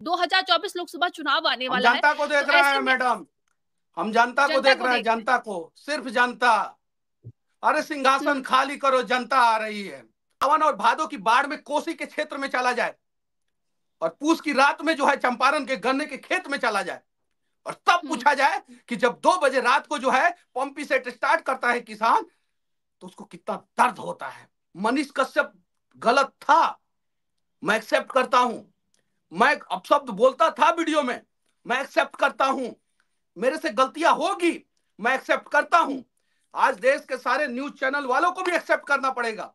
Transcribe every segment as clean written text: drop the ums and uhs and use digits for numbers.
2024 लोकसभा चुनाव आने हम वाला है, जनता को देख तो रहे हैं ऐसे में मैडम, हम जनता को जनता देख को रहे हैं, देख रहे हैं। जनता को, सिर्फ जनता। अरे सिंहासन हुँ, खाली करो, जनता आ रही है। सावन और भादो की बाढ़ में कोसी के क्षेत्र में चला जाए और पूस की रात में जो है चंपारण के गन्ने के खेत में चला जाए, और तब हुँ, पूछा जाए कि जब 2 बजे रात को जो है पंपी सेट स्टार्ट करता है किसान, तो उसको कितना दर्द होता है। मनीष कश्यप गलत था, मैं एक्सेप्ट करता हूं। मैं अपशब्द बोलता था वीडियो में, मैं एक्सेप्ट करता हूं। मेरे से गलतियां होगी, मैं एक्सेप्ट करता हूं। हुँ, आज देश के सारे न्यूज चैनल वालों को भी एक्सेप्ट करना पड़ेगा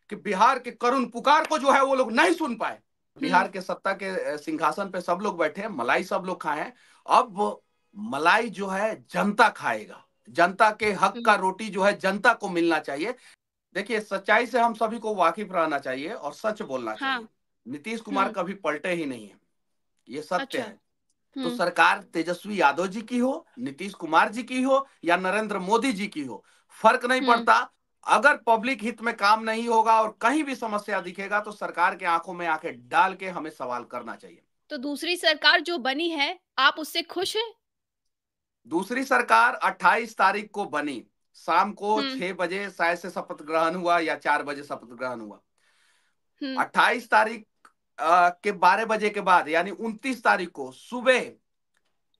कि बिहार के करुण पुकार को जो है वो लोग नहीं सुन पाए। हुँ, बिहार के सत्ता के सिंहासन पे सब लोग बैठे हैं, मलाई सब लोग खाए हैं। अब मलाई जो है जनता खाएगा, जनता के हक का हुँ, रोटी जो है जनता को मिलना चाहिए। देखिए, सच्चाई से हम सभी को वाकिफ रहना चाहिए और सच बोलना हाँ, चाहिए। नीतीश कुमार हुँ, कभी पलटे ही नहीं है, ये सत्य अच्छा, है। तो हुँ, सरकार तेजस्वी यादव जी की हो, नीतीश कुमार जी की हो या नरेंद्र मोदी जी की हो, फर्क नहीं हुँ। पड़ता। अगर पब्लिक हित में काम नहीं होगा और कहीं भी समस्या दिखेगा तो सरकार के आंखों में आंखें डाल के हमें सवाल करना चाहिए। तो दूसरी सरकार जो बनी है, आप उससे खुश हैं? दूसरी सरकार 28 तारीख को बनी, शाम को हुँ, 6 बजे शायद से शपथ ग्रहण हुआ या 4 बजे शपथ ग्रहण हुआ। हुँ, 28 तारीख के 12 बजे के बाद यानी 29 तारीख को सुबह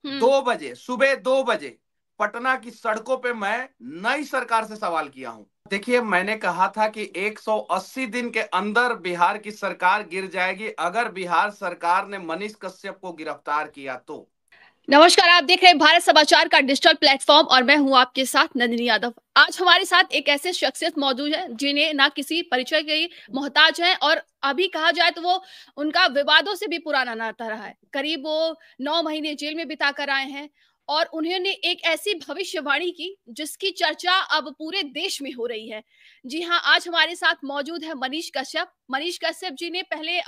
हुँ, 2 बजे, सुबह 2 बजे पटना की सड़कों पे मैं नई सरकार से सवाल किया हूं। देखिए, मैंने कहा था कि 180 दिन के अंदर बिहार की सरकार गिर जाएगी अगर बिहार सरकार ने मनीष कश्यप को गिरफ्तार किया तो। नमस्कार, आप देख रहे हैं भारत समाचार का डिजिटल प्लेटफ़ॉर्म और मैं हूँ आपके साथ नंदिनी यादव। आज हमारे साथ एक ऐसे शख्सियत मौजूद है, जिन्हें ना किसी परिचय की मोहताज हैं और अभी कहा जाए तो वो उनका विवादों से भी पुराना नाता रहा है। करीब वो 9 महीने जेल में बिता कर आए हैं और उन्होंने एक ऐसी भविष्यवाणी की, जिसकी चर्चा अब पूरे देश में हो रही है। जी हाँ, आज हमारे साथ मौजूद है मनीष कश्यप। मनीष कश्यप जी ने पहले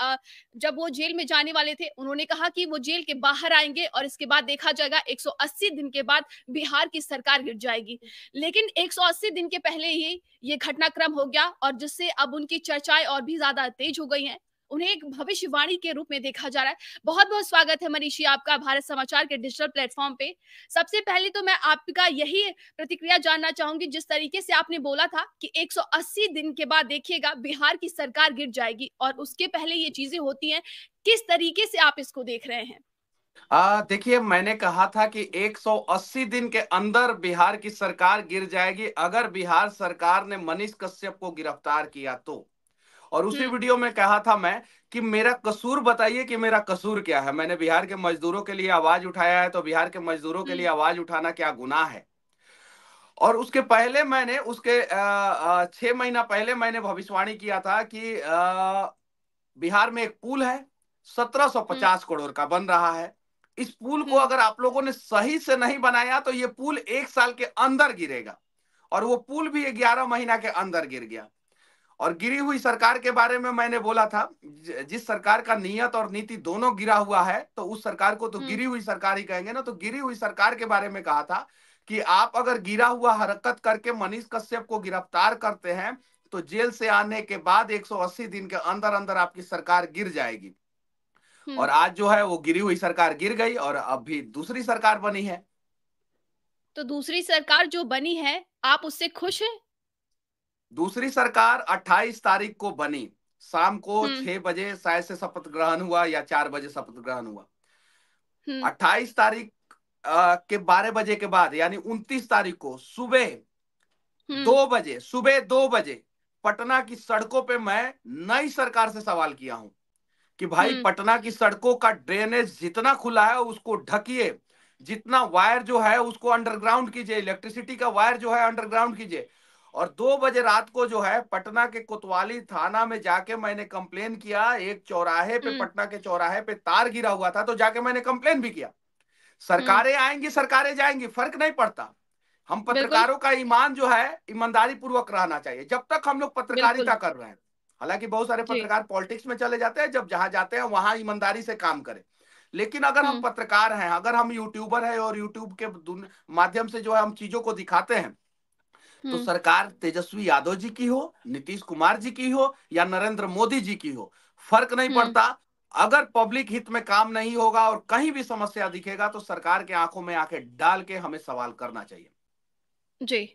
जब वो जेल में जाने वाले थे, उन्होंने कहा कि वो जेल के बाहर आएँगे और इसके बाद देखा जाएगा 180 दिन के बाद बिहार की सरकार गिर जाएगी। लेकिन 180 दिन के पहले ही ये घटनाक्रम हो गया और जिससे अब उनकी चर्चाएँ और भी ज़्यादा तेज हो गई हैं। उन्हें एक भविष्यवाणी के रूप में देखा जा रहा है। बहुत-बहुत स्वागत है मनीष जी आपका भारत समाचार के डिजिटल प्लेटफ़ॉर्म पे। सबसे पहले तो मैं आपका यही प्रतिक्रिया जानना चाहूँगी, जिस तरीके से आपने बोला था कि 180 दिन के बाद देखिएगा बिहार की सरकार गिर जाएगी और उसके पहले ये चीज़ें होती हैं। किस तरीके से आप इसको देख रहे हैं? देखिए, मैंने कहा था कि 180 दिन के अंदर बिहार की सरकार गिर जाएगी अगर बिहार सरकार ने मनीष कश्यप को गिरफ्तार किया तो। और उसी हुँ, वीडियो में कहा था मैं कि मेरा कसूर बताइए कि मेरा कसूर क्या है। मैंने बिहार के मजदूरों के लिए आवाज उठाया है, तो बिहार के मजदूरों के हुँ, लिए आवाज उठाना क्या गुनाह है? और उसके पहले मैंने 6 महीना पहले मैंने भविष्यवाणी किया था कि बिहार में एक पुल है, हुँ, 1750 करोड़ का बन रहा है। इस पुल को हुँ, अगर आप लोगों ने सही से नहीं बनाया तो ये पुल 1 साल के अंदर गिरेगा, और वो पुल भी 11 महीना के अंदर गिर गया। और गिरी हुई सरकार के बारे में मैंने बोला था, जिस सरकार का नियत और नीति दोनों गिरा हुआ है तो उस सरकार को तो हुँ, गिरी हुई सरकार ही कहेंगे ना। तो गिरी हुई सरकार के बारे में कहा था कि आप अगर गिरा हुआ हरकत करके मनीष कश्यप को गिरफ्तार करते हैं तो जेल से आने के बाद 180 दिन के अंदर अंदर आपकी सरकार गिर जाएगी। हुँ। और आज जो है वो गिरी हुई सरकार गिर गई और अभी दूसरी सरकार बनी है। तो दूसरी सरकार जो बनी है, आप उससे खुश हैं? दूसरी सरकार 28 तारीख को बनी, शाम को हुँ, 6 बजे शायद से शपथ ग्रहण हुआ या 4 बजे शपथ ग्रहण हुआ। हुँ, 28 तारीख के 12 बजे के बाद यानी 29 तारीख को सुबह हुँ, 2 बजे, सुबह 2 बजे पटना की सड़कों पे मैं नई सरकार से सवाल किया हूं कि भाई हुँ, पटना की सड़कों का ड्रेनेज जितना खुला है उसको ढकिए, जितना वायर जो है उसको अंडरग्राउंड कीजिए, इलेक्ट्रिसिटी का वायर जो है अंडरग्राउंड कीजिए। और 2 बजे रात को जो है पटना के कोतवाली थाना में जाके मैंने कंप्लेन किया। एक चौराहे पे, हुँ, पटना के चौराहे पे तार गिरा हुआ था, तो जाके मैंने कंप्लेन भी किया। हुँ, सरकारें आएंगी, सरकारें जाएंगी, फर्क नहीं पड़ता। हम बिल्कुल, पत्रकारों का ईमान जो है ईमानदारी पूर्वक रहना चाहिए जब तक हम लोग बिल्कुल, पत्रकारिता कर रहे हैं। हालांकि बहुत सारे जी, पत्रकार पॉलिटिक्स में चले जाते हैं, जब जहां जाते हैं वहां ईमानदारी से काम करें। लेकिन अगर हम हुँ, पत्रकार हैं, अगर हम यूट्यूबर हैं और यूट्यूब के माध्यम से जो है हम चीजों को दिखाते हैं, तो हुँ, सरकार तेजस्वी यादव जी की हो, नीतीश कुमार जी की हो या नरेंद्र मोदी जी की हो, फर्क नहीं हुँ, पड़ता। अगर पब्लिक हित में काम नहीं होगा और कहीं भी समस्या दिखेगा तो सरकार के आंखों में आंखें डाल के हमें सवाल करना चाहिए। जी।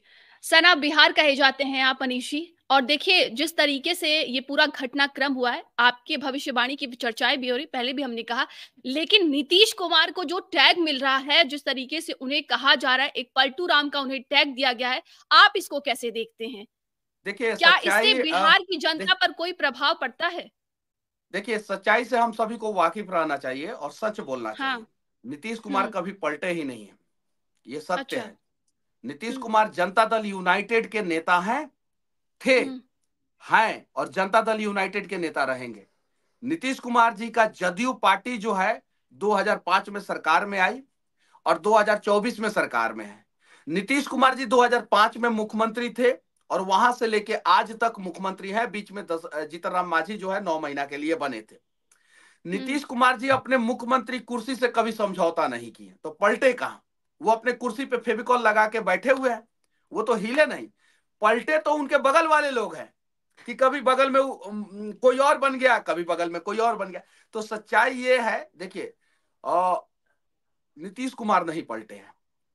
सना बिहार कहे जाते हैं आप मनीषी, और देखिए जिस तरीके से ये पूरा घटनाक्रम हुआ है, आपकी भविष्यवाणी की चर्चाएँ भी हो रही, पहले भी हमने कहा। लेकिन नीतीश कुमार को जो टैग मिल रहा है, जिस तरीके से उन्हें कहा जा रहा है, एक पलटू राम का उन्हें टैग दिया गया है, आप इसको कैसे देखते हैं? देखिए क्या इससे सच्चाई बिहार की दे, जनता पर कोई प्रभाव पड़ता है? देखिए सच्चाई से हम सभी को वाकिफ रहना चाहिए और सच बोलना हाँ। चाहिए। नीतीश कुमार हुँ। कभी पलटे ही नहीं है, ये सत्य अच्छा। है। नीतीश हुँ। कुमार जनता दल यूनाइटेड के नेता हैं, थे, हुँ। हैं और जनता दल यूनाइटेड के नेता रहेंगे। नीतीश कुमार जी का जदयू पार्टी जो है 2005 में सरकार में आई और 2024 में सरकार में है। नीतीश कुमार हुँ। जी 2005 में मुख्यमंत्री थे और वहां से लेके आज तक मुख्यमंत्री हैं। बीच में जीतन राम मांझी जो है 9 महीना के लिए बने थे। हुँ। नीतीश कुमार जी अपने मुख्यमंत्री कुर्सी से कभी समझौता नहीं किए, तो पलटे कहां? वो अपने कुर्सी पे फेविकॉल लगा के बैठे हुए हैं, वो तो हिले नहीं। पलटे तो उनके बगल वाले लोग हैं कि कभी बगल में कोई और बन गया, कभी बगल में कोई और बन गया। तो सच्चाई ये है, देखिए नीतीश कुमार नहीं पलटे हैं,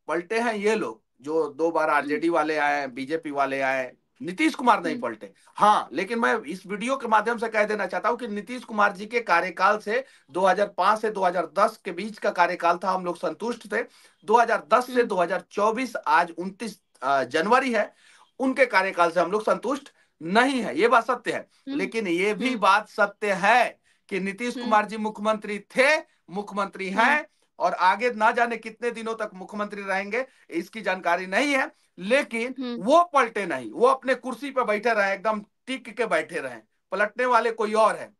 पलटे हैं ये लोग जो 2 बार हुँ। आरजेडी वाले आए, बीजेपी वाले आए। नीतीश कुमार नहीं हुँ। पलटे। हाँ, लेकिन मैं इस वीडियो के माध्यम से कह देना चाहता हूं कि नीतीश कुमार जी के कार्यकाल से 2005 से 2010 के बीच का कार्यकाल था, हम लोग संतुष्ट थे। 2010 से हुँ। 2024 आज 29 जनवरी है, उनके कार्यकाल से हम लोग संतुष्ट नहीं है, ये बात सत्य है। हुँ। लेकिन ये भी हुँ। बात सत्य है कि नीतीश हुँ। कुमार जी मुख्यमंत्री थे, मुख्यमंत्री हुँ। हैं और आगे ना जाने कितने दिनों तक मुख्यमंत्री रहेंगे, इसकी जानकारी नहीं है। लेकिन हुँ। वो पलटे नहीं, वो अपने कुर्सी पे बैठे रहे, एकदम टिक के बैठे रहे। पलटने वाले कोई और है,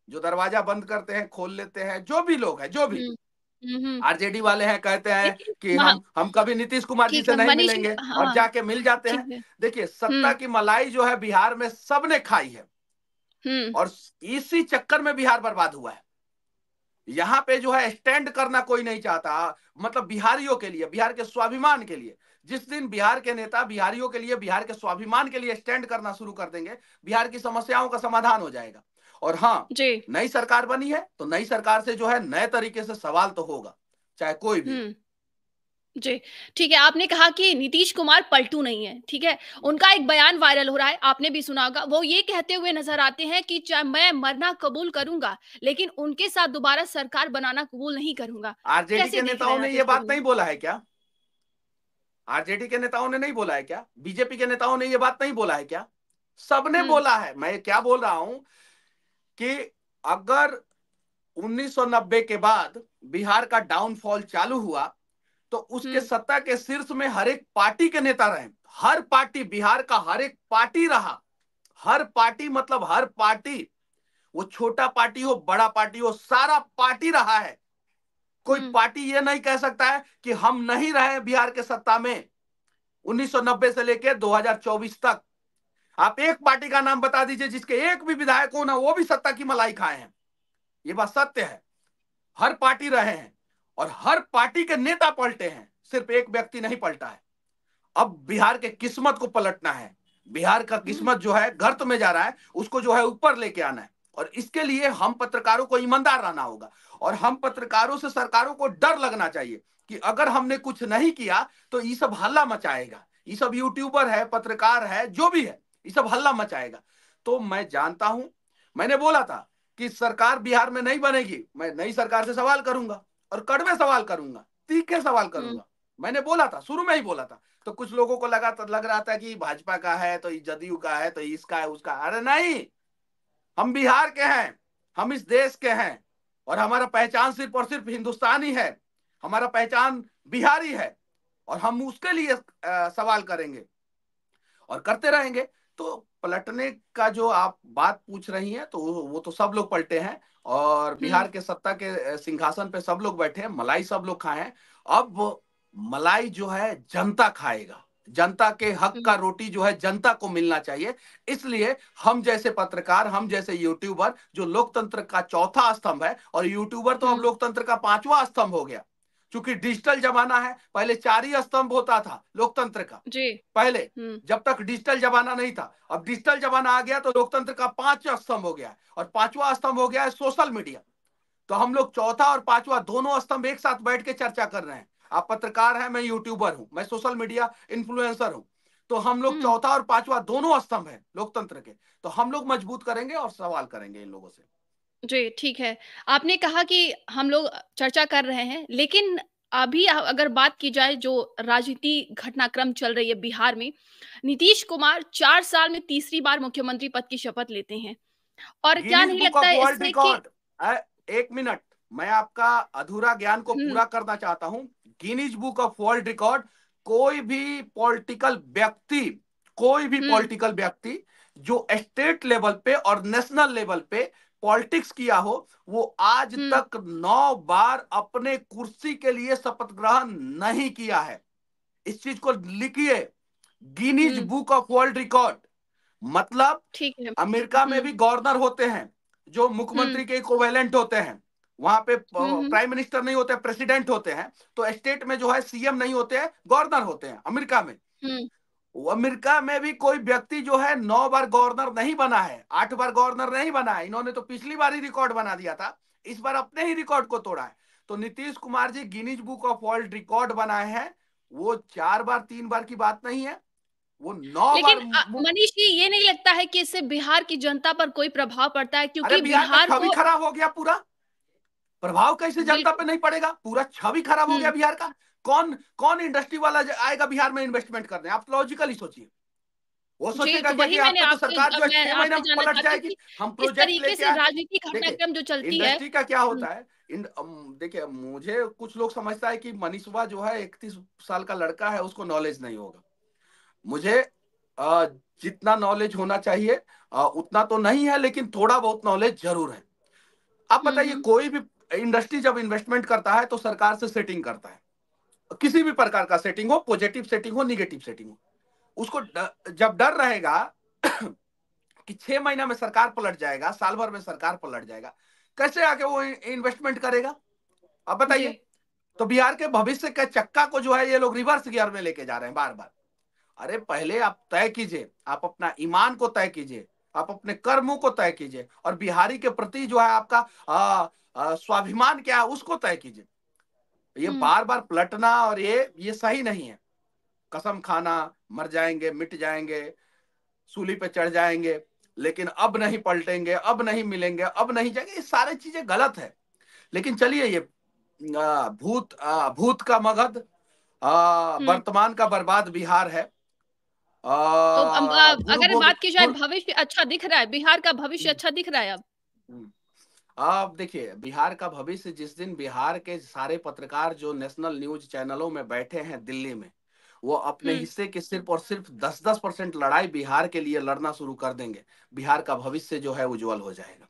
जो दरवाजा बंद करते हैं, खोल लेते हैं, जो भी लोग हैं, जो भी हुँ। हुँ। हुँ। आरजेडी वाले हैं, कहते हैं देखिए कि महा हम कभी नीतीश कुमार जी ठीक से है, नहीं मनीषी मिलेंगे और हाँ, जाके मिल जाते ठीक हैं। है। देखिए सत्ता हुँ। की मलाई जो है बिहार में सबने खाई है हुँ। और इसी चक्कर में बिहार बर्बाद हुआ है। यहां पे जो है स्टैंड करना कोई नहीं चाहता, मतलब बिहारियों के लिए, बिहार के स्वाभिमान के लिए। जिस दिन बिहार के नेता बिहारियों के लिए, बिहार के स्वाभिमान के लिए स्टैंड करना शुरू कर देंगे, बिहार की समस्याओं का समाधान हो जाएगा। और हाँ, जी। नई सरकार बनी है तो नई सरकार से जो है नए तरीके से सवाल तो होगा, चाहे कोई भी हो। हुँ। जी, ठीक है, आपने कहा कि नीतीश कुमार पलटू नहीं है, ठीक है? उनका एक बयान वायरल हो रहा है, आपने भी सुना होगा। वो ये कहते हुए नज़र आते हैं कि चाहे मैं मरना कबूल करूँगा, लेकिन उनके साथ दोबारा सरकार बनाना कबूल नहीं करूँगा। आरजेडी कैसे के देख रहे नेताओं हैं ने आप ये इस बात स्थिति नहीं में? बोला है क्या? आरजेडी के नेताओं ने नहीं बोला है क्या? बीजेपी के नेताओं ने ये बात नहीं बोला है क्या? सबने हुँ। बोला है। मैं क्या बोल रहा हूं कि अगर 1990 के बाद बिहार का डाउनफॉल चालू हुआ तो उसके हुँ। सत्ता के शीर्ष में हर एक पार्टी के नेता रहे। हर पार्टी, बिहार का हर एक पार्टी रहा। हर पार्टी मतलब हर पार्टी, वो छोटा पार्टी हो, बड़ा पार्टी हो, सारा पार्टी रहा है। कोई हुँ। पार्टी ये नहीं कह सकता है कि हम नहीं रहे बिहार के सत्ता में 1990 से लेकर 2024 तक। आप एक पार्टी का नाम बता दीजिए जिसके एक भी विधायक हो ना, वो भी सत्ता की मलाई खाए हैं। ये बात सत्य है। हर पार्टी रहे हैं और हर पार्टी के नेता पलटे हैं, सिर्फ एक व्यक्ति नहीं पलटा है। अब बिहार के किस्मत को पलटना है। बिहार का हुँ। किस्मत जो है गर्त में जा रहा है, उसको जो है ऊपर लेके आना है। और इसके लिए हम पत्रकारों को ईमानदार रहना होगा और हम पत्रकारों से सरकारों को डर लगना चाहिए कि अगर हमने कुछ नहीं किया तो ये सब हल्ला मचाएगा। ये सब यूट्यूबर है, पत्रकार है, जो भी है, ये सब हल्ला मचाएगा। तो मैं जानता हूं, मैंने बोला था कि सरकार बिहार में नहीं बनेगी, मैं नई सरकार से सवाल करूंगा और कड़वे सवाल करूंगा, तीखे सवाल हुँ। करूंगा। मैंने बोला था, शुरू में ही बोला था। तो कुछ लोगों को लग रहा था कि भाजपा का है तो जदयू का है तो इसका है उसका। अरे नहीं, हम बिहार के हैं, हम इस देश के हैं और हमारा पहचान सिर्फ और सिर्फ हिंदुस्तानी है। हमारा पहचान बिहारी है और हम उसके लिए सवाल करेंगे और करते रहेंगे। तो पलटने का जो आप बात पूछ रही हैं तो वो तो सब लोग पलटे हैं और हुँ। बिहार के सत्ता के सिंहासन पे सब लोग बैठे हैं, मलाई सब लोग खाए हैं। अब मलाई जो है जनता खाएगा। जनता के हक हुँ। का रोटी जो है जनता को मिलना चाहिए। इसलिए हम जैसे पत्रकार, हम जैसे यूट्यूबर जो लोकतंत्र का चौथा स्तंभ है, और यूट्यूबर तो अब हुँ। लोकतंत्र का पांचवा स्तंभ हो गया, क्योंकि डिजिटल जमाना है। पहले 4 ही स्तंभ होता था लोकतंत्र का, जी। पहले, हुँ। जब तक डिजिटल जमाना नहीं था। अब डिजिटल जमाना आ गया तो लोकतंत्र का 5 स्तंभ हो गया है और 5वां स्तंभ हो गया है सोशल मीडिया। तो हम लोग चौथा और पांचवा दोनों स्तंभ एक साथ बैठ के चर्चा कर रहे हैं। आप पत्रकार हैं, मैं यूट्यूबर हूं, मैं सोशल मीडिया इन्फ्लुएंसर हूं। तो हम लोग हम्म। चौथा और पांचवा दोनों स्तंभ है लोकतंत्र के। तो हम लोग मजबूत करेंगे और सवाल करेंगे इन लोगों से। जी, ठीक है। आपने कहा कि हम लोग चर्चा कर रहे हैं, लेकिन अभी अगर बात की जाए जो राजनीति घटनाक्रम चल रही है बिहार में, नीतीश कुमार 4 साल में तीसरी बार मुख्यमंत्री पद की शपथ लेते हैं। और क्या गिनीज नहीं बुक लगता ऑफ है वर्ल्ड इससे कि रिकॉर्ड। एक मिनट, मैं आपका अधूरा ज्ञान को हुँ, पूरा करना चाहता हूं। Guinness book of world record, कोई भी पॉलिटिकल व्यक्ति, कोई भी हुँ, पॉलिटिकल व्यक्ति जो स्टेट लेवल पे और नेशनल लेवल पे पॉलिटिक्स किया हो, वो आज हुँ, तक 9 बार अपने कुर्सी के लिए शपथ ग्रहण नहीं किया है। इस चीज को लिखिए, Guinness hmm, book of world record. मतलब ठीक है। अमेरिका में हुँ, भी गवर्नर होते हैं जो हुँ, मुख्यमंत्री के इक्विवेलेंट होते हैं। वहां पे हुँ, हुँ, प्राइम मिनिस्टर नहीं होते, प्रेसिडेंट होते हैं। तो स्टेट में जो है सीएम नहीं होते हैं, गवर्नर होते हैं अमेरिका में। हुँ, वो अमेरिका में भी कोई व्यक्ति जो है 9 बार गवर्नर नहीं बना है, 8 बार गवर्नर नहीं बना है। इन्होंने तो पिछली बार ही रिकॉर्ड बना दिया था, इस बार अपने ही रिकॉर्ड को तोड़ा है। तो Nitish Kumar ji Guinness book of world record बनाए हैं। वो 4 बार 3 बार की बात नहीं है, वो 9 बार। लेकिन मनीष जी, ये नहीं लगता है कि इससे बिहार की जनता पर कोई प्रभाव पड़ता है? अरे क्योंकि बिहार का बिहार छवि को खराब हो गया पूरा। प्रभाव कैसे जनता पे बिल्कुल। नहीं पड़ेगा? पूरा छवि खराब हो गया हुँ, बिहार का। कौन कौन इंडस्ट्री वाला आएगा बिहार में इन्वेस्टमेंट करने? आप लॉजिकली सोचिए। वो जी, सोचेगा तो क्या कि वही यहाँ मैंने पे तो आपसे सरकार जो है मैं 6 महीने आपसे में जानना पलट चाहती हूँ जाएगी। कि हम किस प्रोजेक्ट तरीके लेके से आए। राजनीति देखिए, घटनाक्रम जो चलती है। इंडस्ट्री का क्या हुँ, होता है। देखिए, मुझे कुछ लोग समझता है कि मनीषवा जो है 31 साल का लड़का है, उसको नॉलेज नहीं होगा। मुझे अ, जितना नॉलेज होना चाहिए उतना तो नहीं है, लेकिन थोड़ा बहुत नॉलेज जरूर है। आप हुँ, बताइए, हुँ, कोई भी इंडस्ट्री जब इन्वेस्टमेंट करता है तो सरकार से सेटिंग करता है। किसी भी प्रकार का सेटिंग हो, पॉजिटिव सेटिंग हो, निगेटिव सेटिंग हो, उसको जब डर रहेगा कि 6 महीना में सरकार पलट जाएगा, साल भर में सरकार पलट जाएगा, कैसे आके वो इन्वेस्टमेंट करेगा? अब जी। बताइए। तो बिहार के भविष्य के चक्का को जो है ये लोग रिवर्स गियर में लेके जा रहे हैं बार बार। अरे पहले आप तय कीजिए, आप अपना ईमान को तय कीजिए, आप अपने कर्मों को तय कीजिए, और बिहारी के प्रति जो है आपका स्वाभिमान क्या है उसको तय कीजिए। ये हुँ, बार बार पलटना और ये सही नहीं है। कसम खाना, मर जाएंगे, मिट जाएंगे, सूली पे चढ़ जाएंगे, लेकिन अब नहीं पलटेंगे, अब नहीं मिलेंगे, अब नहीं जाएंगे, ये सारी चीजें गलत है। लेकिन चलिए, ये भूत का मगध, हुँ। वर्तमान का बर्बाद बिहार है। तो गुरु अगर गोविंद बात की जाए भविष्य अच्छा दिख रहा है, बिहार का भविष्य अच्छा दिख रहा है अब? अब देखिए, बिहार का भविष्य, जिस दिन बिहार के सारे पत्रकार जो नेशनल न्यूज चैनलों में बैठे हैं दिल्ली में, वो अपने हुँ, हिस्से की सिर्फ और सिर्फ 10-10% लड़ाई बिहार के लिए लड़ना शुरू कर देंगे, बिहार का भविष्य जो है उज्जवल हो जाएगा।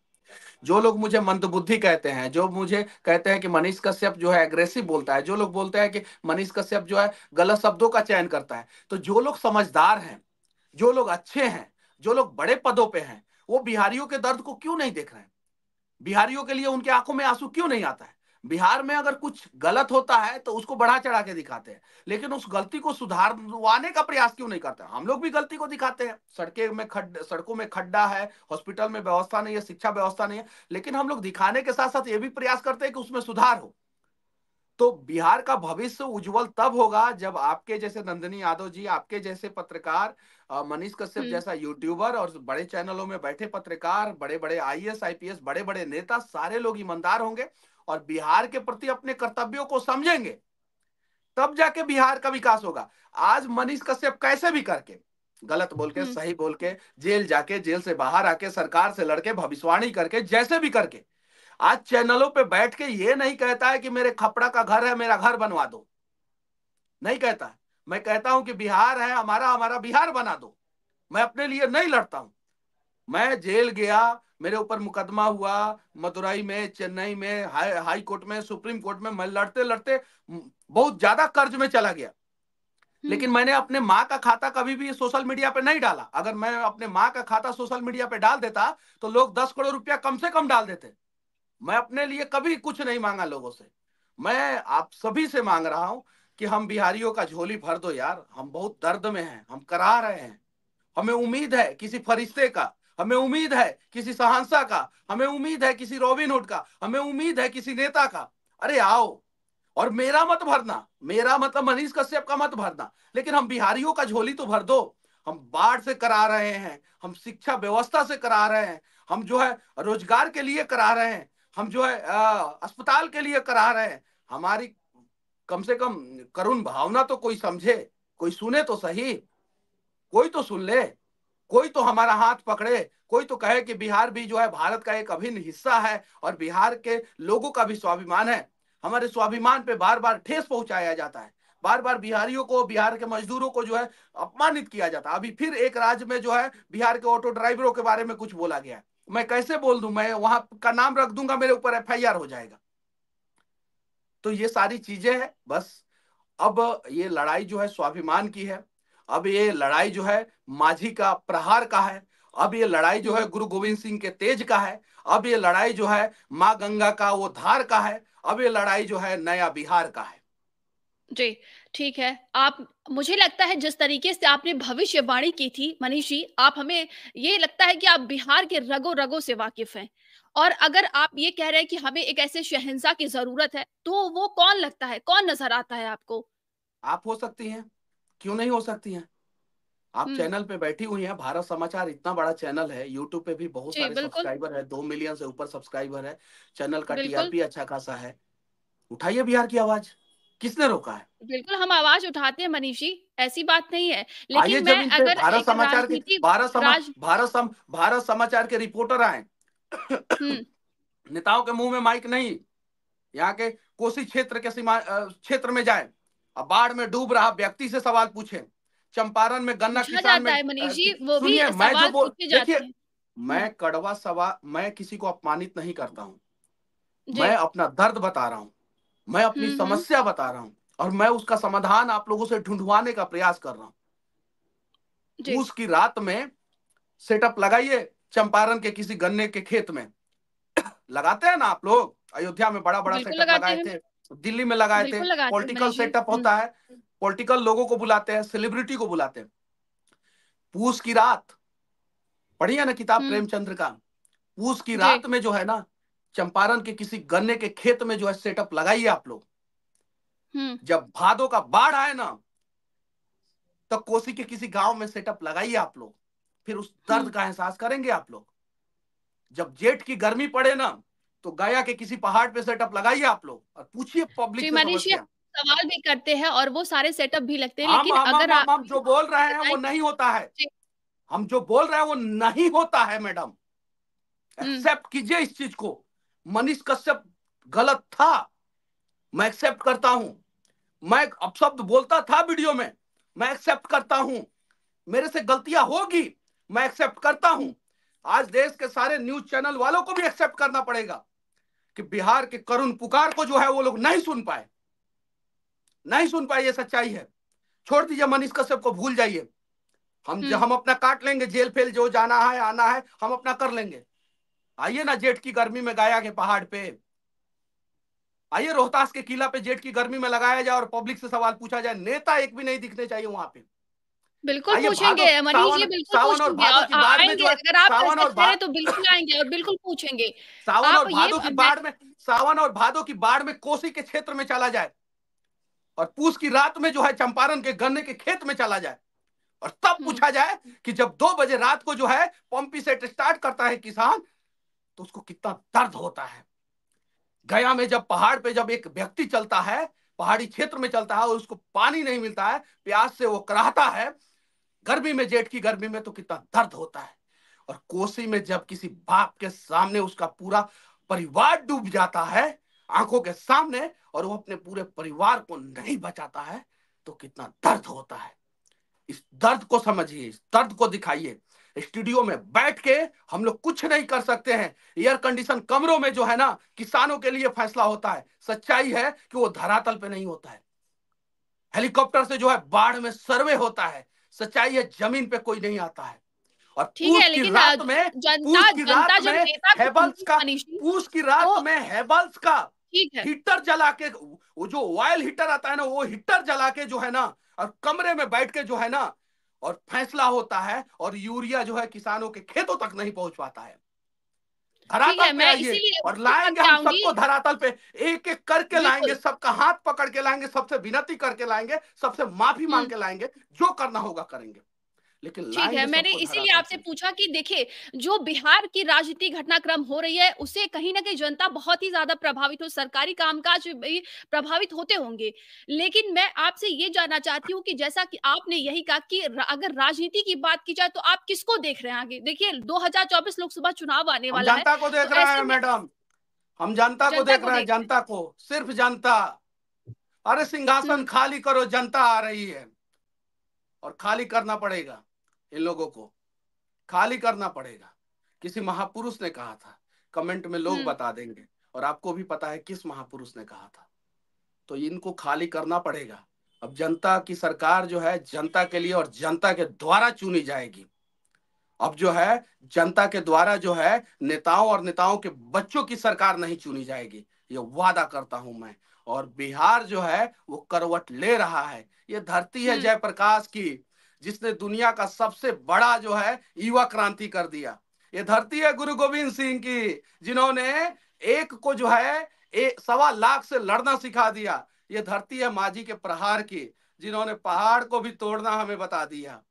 जो लोग मुझे मंदबुद्धि कहते हैं, जो मुझे कहते हैं कि मनीष कश्यप जो है एग्रेसिव बोलता है, जो लोग बोलते हैं कि मनीष कश्यप जो है गलत शब्दों का चयन करता है, तो जो लोग समझदार हैं, जो लोग अच्छे हैं, जो लोग बड़े पदों पे हैं, वो बिहारियों के दर्द को क्यों नहीं देख रहे हैं? बिहारियों के लिए उनके आंखों में आंसू क्यों नहीं आता है? बिहार में अगर कुछ गलत होता है तो उसको बढ़ा चढ़ा के दिखाते हैं, लेकिन उस गलती को सुधारवाने का प्रयास क्यों नहीं करते? हम लोग भी गलती को दिखाते हैं। सड़कों में खड्डा है, हॉस्पिटल में व्यवस्था नहीं है, शिक्षा व्यवस्था नहीं है, लेकिन हम लोग दिखाने के साथ साथ ये भी प्रयास करते हैं कि उसमें सुधार हो। तो बिहार का भविष्य उज्जवल तब होगा जब आपके जैसे नंदिनी यादव जी, आपके जैसे पत्रकार, मनीष कश्यप हुँ, जैसा यूट्यूबर, और बड़े चैनलों में बैठे पत्रकार, बड़े बड़े आईएएस आईपीएस, बड़े बड़े नेता, सारे लोग ईमानदार होंगे और बिहार के प्रति अपने कर्तव्यों को समझेंगे, तब जाके बिहार का विकास होगा। आज मनीष कश्यप कैसे भी करके, गलत बोल के, हुँ, सही बोल के, जेल जाके, जेल से बाहर आके, सरकार से लड़के, भविष्यवाणी करके, जैसे भी करके, आज चैनलों पे बैठ के ये नहीं कहता है कि मेरे खपड़ा का घर है, मेरा घर बनवा दो। नहीं कहता है। मैं कहता हूं कि बिहार है हमारा, हमारा बिहार बना दो। मैं अपने लिए नहीं लड़ता हूं। मैं जेल गया, मेरे ऊपर मुकदमा हुआ, मदुरई में, चेन्नई में, हाई कोर्ट में, सुप्रीम कोर्ट में, मैं लड़ते लड़ते बहुत ज्यादा कर्ज में चला गया। हुँ, लेकिन मैंने अपने माँ का खाता कभी भी सोशल मीडिया पे नहीं डाला। अगर मैं अपने माँ का खाता सोशल मीडिया पे डाल देता तो लोग 10 करोड़ रुपया कम से कम डाल देते। मैं अपने लिए कभी कुछ नहीं मांगा लोगों से। मैं आप सभी से मांग रहा हूं कि हम बिहारियों का झोली भर दो यार। हम बहुत दर्द में हैं, हम करा रहे हैं। हमें उम्मीद है किसी फरिश्ते का, हमें उम्मीद है किसी शहंशाह का, हमें उम्मीद है किसी रॉबिनहुड का, हमें उम्मीद है किसी नेता का। अरे आओ, और मेरा मत भरना, मेरा मतलब मनीष कश्यप का मत भरना, लेकिन हम बिहारियों का झोली तो भर दो। हम बाढ़ से करा रहे हैं, हम शिक्षा व्यवस्था से करा रहे हैं, हम जो है रोजगार के लिए करा रहे हैं, हम जो है अस्पताल के लिए करा रहे हैं। हमारी कम से कम करुण भावना तो कोई समझे, कोई सुने तो सही, कोई तो सुन ले, कोई तो हमारा हाथ पकड़े, कोई तो कहे कि बिहार भी जो है भारत का एक अभिन्न हिस्सा है और बिहार के लोगों का भी स्वाभिमान है। हमारे स्वाभिमान पे बार बार ठेस पहुंचाया जाता है, बार बार बिहारियों को, बिहार के मजदूरों को जो है अपमानित किया जाता है। अभी फिर एक राज्य में जो है बिहार के ऑटो ड्राइवरों के बारे में कुछ बोला गया है। मैं कैसे बोल दूं, मैं वहां का नाम रख दूंगा, मेरे ऊपर एफआईआर हो जाएगा। तो ये सारी चीजें हैं बस। अब ये लड़ाई जो है स्वाभिमान की है, अब ये लड़ाई जो है माझी का प्रहार का है, अब ये लड़ाई जो है गुरु गोविंद सिंह के तेज का है, अब ये लड़ाई जो है माँ गंगा का वो धार का है, अब ये लड़ाई जो है नया बिहार का है। जी, ठीक है। आप, मुझे लगता है जिस तरीके से आपने भविष्यवाणी की थी मनीष जी, आप हमें ये लगता है कि आप बिहार के रगों-रगों से वाकिफ़ हैं। और अगर आप ये कह रहे हैं कि हमें एक ऐसे शहंशाह की ज़रूरत है, तो वो कौन लगता है? कौन नज़र आता है आपको? आप हो सकती हैं, क्यों नहीं हो सकती हैं? आप हुँ, चैनल पे बैठी हुई हैं, भारत समाचार इतना बड़ा चैनल है, यूट्यूब पे भी बहुत जी, सारे बिल्कुल, सब्सक्राइबर है, 2 मिलियन से ऊपर सब्सक्राइबर है, चैनल का बिल्कुल। टीआरपी अच्छा खासा है। उठाइए बिहार की आवाज, किसने रोका है? बिल्कुल, हम आवाज़ उठाते हैं मनीष जी, ऐसी बात नहीं है। आइए लेकिन मैं जमीन पे, अगर भारत एक समाचार के, राजनीति राज भारत समाचार के रिपोर्टर आए। हुँ, नेताओं के मुंह में माइक नहीं, यहाँ के कोसी क्षेत्र के सीमा क्षेत्र में जाए, अब बाढ़ में डूब रहा व्यक्ति से सवाल पूछे, चंपारण में गन्ना पूछा किसान जाता में है मनीष जी, वो भी सुनिए, मैं जो सवाल बोल, पूछे जाते देखिए, हैं। हुँ, मैं कड़वा सवाल, मैं किसी को अपमानित नहीं करता हूं, जी। मैं अपना दर्द बता रहा हूं, मैं अपनी हुँ, हुँ, समस्या बता रहा हूं, और मैं उसका समाधान आप लोगों से ढूंढवाने का प्रयास कर रहा हूं। जी। पूस की रात में सेटअप लगाइए, चंपारण के किसी गन्ने के खेत में लगाते हैं ना आप लोग, अयोध्या में बड़ा बड़ा बिल्कुल सेटअप लगाते लगाए हैं, थे, दिल्ली में लगाए थे, बिल्कुल लगाते हैं पॉलिटिकल मनीष जी। सेटअप हुँ, होता है, पॉलिटिकल लोगों को बुलाते हैं, सेलिब्रिटी को बुलाते हैं। पूस की रात, पढ़िए ना किताब हुँ, प्रेमचंद्र का, पूस की जी। रात में जो है ना, चंपारण के किसी गन्ने के खेत में जो है सेटअप लगाइए आप लोग। हुँ, जब भादों का बाढ़ आए ना, तो कोसी के किसी गांव में सेटअप लगाइए आप लोग, फिर उस हुँ, दर्द का एहसास करेंगे आप लोग। जब जेठ की गर्मी पड़े ना, तो गया के किसी पहाड़ पे सेटअप लगाइए आप लोग और पूछिए पब्लिक जी, से मनीष जी, समस्या। सवाल भी करते हैं और वो सारे सेटअप भी लगते हैं, हम लेकिन हम अगर हम आप हम हम जो बोल ये रहे हैं वो बताएँ नहीं होता है, जी, हम जो बोल रहे हैं वो नहीं होता है मैडम। हुँ, एक्सेप्ट कीजिए इस चीज को। मनीष कश्यप गलत था, मैं एक्सेप्ट करता हूं। मैं अपशब्द बोलता था वीडियो में, मैं एक्सेप्ट करता हूं। मेरे से गलतियां होगी, मैं एक्सेप्ट करता हूं। हुँ, आज देश के सारे न्यूज चैनल वालों को भी एक्सेप्ट करना पड़ेगा कि बिहार के करुण पुकार को जो है वो लोग नहीं सुन पाए, नहीं सुन पाए, ये सच्चाई है। छोड़ दीजिए मनीष कश्यप को, भूल जाइए। हुँ, हम अपना काट लेंगे, जेल फेल जो जाना है आना है हम अपना कर लेंगे। आइए ना जेठ की गर्मी में गया के पहाड़ पे, आइए रोहतास के किला पे जेठ की गर्मी में लगाया जाए और पब्लिक से सवाल पूछा जाए, नेता एक भी नहीं दिखने चाहिए वहां पे। बिल्कुल आइए भादो, पूछेंगे मनीष जी, सावन बिल्कुल सावन और पूछेंगे भादो और की बाढ़ में आएँगे, जो है, अगर आप सावन ऐसा और कह रहे हैं तो बिल्कुल आएँगे और बिल्कुल पूछेंगे। सावन आप और ये भादो की मैं बाढ़ में, सावन और भादो की बाढ़ में कोसी के क्षेत्र में चला जाए, और पूस की रात में जो है चंपारण के गन्ने के खेत में चला जाए, और तब हुँ, पूछा जाए कि जब 2 बजे रात को जो है पंपी सेट स्टार्ट करता है किसान, तो उसको कितना दर्द होता है। गया में जब पहाड़ पे जब एक व्यक्ति चलता है, पहाड़ी क्षेत्र में चलता है और उसको पानी नहीं मिलता है, प्यास से वो कराहता है, गर्मी में, जेठ की गर्मी में, तो कितना दर्द होता है। और कोसी में जब किसी बाप के सामने उसका पूरा परिवार डूब जाता है आंखों के सामने, और वो अपने पूरे परिवार को नहीं बचाता है, तो कितना दर्द होता है। इस दर्द को समझिए, इस दर्द को दिखाइए। स्टूडियो में बैठ के हम लोग कुछ नहीं कर सकते हैं, एयर कंडीशन कमरों में जो है ना किसानों के लिए फैसला होता है। सच्चाई है कि वो धरातल पे नहीं होता है, हेलीकॉप्टर से जो है बाढ़ में सर्वे होता है। सच्चाई है जमीन पे कोई नहीं आता है। और ठीक है, लेकिन पूस जनता की जनता रात जब में नेता को हेबल्स चुनती का, है मनीष जी, पूस की रात तो में हेबल्स का ठीक है। हीटर जला के, वो जो ऑयल हीटर आता है ना, वो हीटर जला के जो है ना, और कमरे में बैठ के जो है ना, और फैसला होता है, और यूरिया जो है किसानों के खेतों तक नहीं पहुंच पाता है। ठीक धरातल है, पे मैं आइए इसीलिए और उसी बात लाएंगे पे हम आऊंगी। सबको धरातल पे, एक एक करके लाएंगे, बिल्कुल। सबका हाथ पकड़ के लाएंगे, सबसे विनती करके लाएंगे, सबसे माफी मांग हम्म। के लाएंगे, जो करना होगा करेंगे, लेकिन ठीक है, लाएंगे मैंने सबको इसीलिए धरातल आपसे पे। पूछा कि देखिए, जो बिहार की राजनीति घटनाक्रम हो रही है, उससे कहीं न कहीं जनता बहुत ही ज़्यादा प्रभावित हो, सरकारी कामकाज भी प्रभावित होते होंगे। लेकिन मैं आपसे ये जानना चाहती हूँ कि जैसा कि आपने यही कहा कि अगर राजनीति की बात की जाए, तो आप किसको देख रहे हैं आगे? देखिए, 2024 लोकसभा चुनाव आने हम वाला है, जनता को तो देख रहे हैं ऐसे में मैडम, हम जनता को जनता देख को रहे हैं, देख रहे हैं। जनता को, सिर्फ जनता। अरे सिंहासन हुँ, खाली करो, जनता आ रही है, और खाली करना पड़ेगा, इन लोगों को खाली करना पड़ेगा। किसी महापुरुष ने कहा था, कमेंट में लोग हुँ, बता देंगे, और आपको भी पता है किस महापुरुष ने कहा था। तो इनको खाली करना पड़ेगा। अब जनता की सरकार जो है जनता के लिए और जनता के द्वारा चुनी जाएगी। अब जो है जनता के द्वारा जो है नेताओं और नेताओं के बच्चों की सरकार नहीं चुनी जाएगी, ये वादा करता हूं मैं। और बिहार जो है वो करवट ले रहा है। ये धरती है हुँ। जयप्रकाश की, जिसने दुनिया का सबसे बड़ा जो है युवा क्रांति कर दिया। ये धरती है गुरु गोविंद सिंह की, जिन्होंने एक को जो है 1.25 लाख से लड़ना सिखा दिया। ये धरती है माझी के प्रहार की, जिन्होंने पहाड़ को भी तोड़ना हमें बता दिया।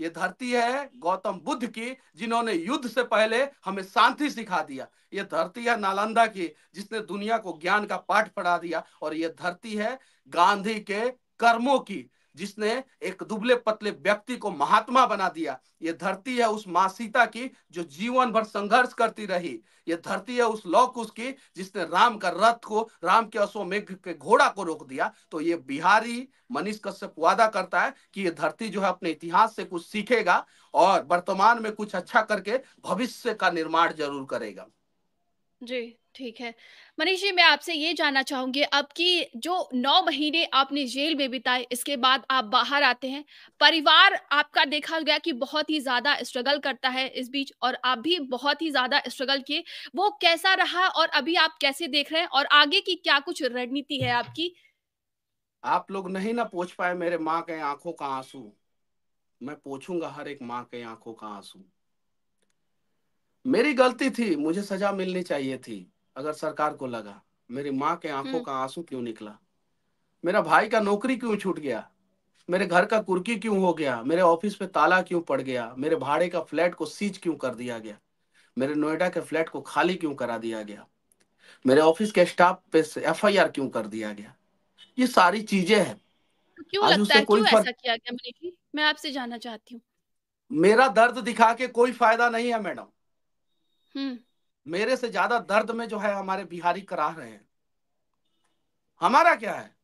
ये धरती है गौतम बुद्ध की, जिन्होंने युद्ध से पहले हमें शांति सिखा दिया। ये धरती है नालंदा की, जिसने दुनिया को ज्ञान का पाठ पढ़ा दिया। और ये धरती है गांधी के कर्मों की, जिसने एक दुबले पतले व्यक्ति को महात्मा बना दिया। ये धरती है उस मां सीता की, जो जीवन भर संघर्ष करती रही। ये धरती है उस लौ कुश की, जिसने राम का रथ को, राम के अश्वमेघ के घोड़ा को रोक दिया। तो ये बिहारी मनीष कश्यप वादा करता है कि ये धरती जो है अपने इतिहास से कुछ सीखेगा, और वर्तमान में कुछ अच्छा करके भविष्य का निर्माण जरूर करेगा। जी, ठीक है। मनीष जी, मैं आपसे ये जानना चाहूँगी, अब कि जो 9 महीने आपने जेल में बिताए, इसके बाद आप बाहर आते हैं। परिवार आपका देखा गया कि बहुत ही ज़्यादा स्ट्रगल करता है इस बीच, और आप भी बहुत ही ज़्यादा स्ट्रगल किए। वो कैसा रहा और अभी आप कैसे देख रहे हैं, और आगे की क्या कुछ रणनीति है आपकी? आप लोग नहीं ना पूछ पाए मेरे माँ के आंखों का आंसू, मैं पूछूंगा हर एक माँ के आंखों का आंसू। मेरी गलती थी, मुझे सजा मिलनी चाहिए थी। अगर सरकार को लगा मेरी माँ के आंखों हुँ, का आंसू क्यों निकला, मेरा भाई का नौकरी क्यों छूट गया, मेरे घर का कुर्की क्यों हो गया, मेरे ऑफिस पे ताला क्यों पड़ गया, मेरे भाड़े का फ्लैट को सीज क्यों कर दिया गया, मेरे नोएडा के फ्लैट को खाली क्यों करा दिया गया, मेरे ऑफिस के स्टाफ पे एफआईआर क्यों कर दिया गया। ये सारी चीजें हैं। तो क्यों आज लगता उससे है, कोई क्यों फर्क, ऐसा किया गया मनीष जी? मैं आपसे जानना चाहती हूँ। मेरा दर्द दिखा के कोई फायदा नहीं है मैडम। हुँ, मेरे से ज्यादा दर्द में जो है हमारे बिहारी करा रहे हैं। हमारा क्या है,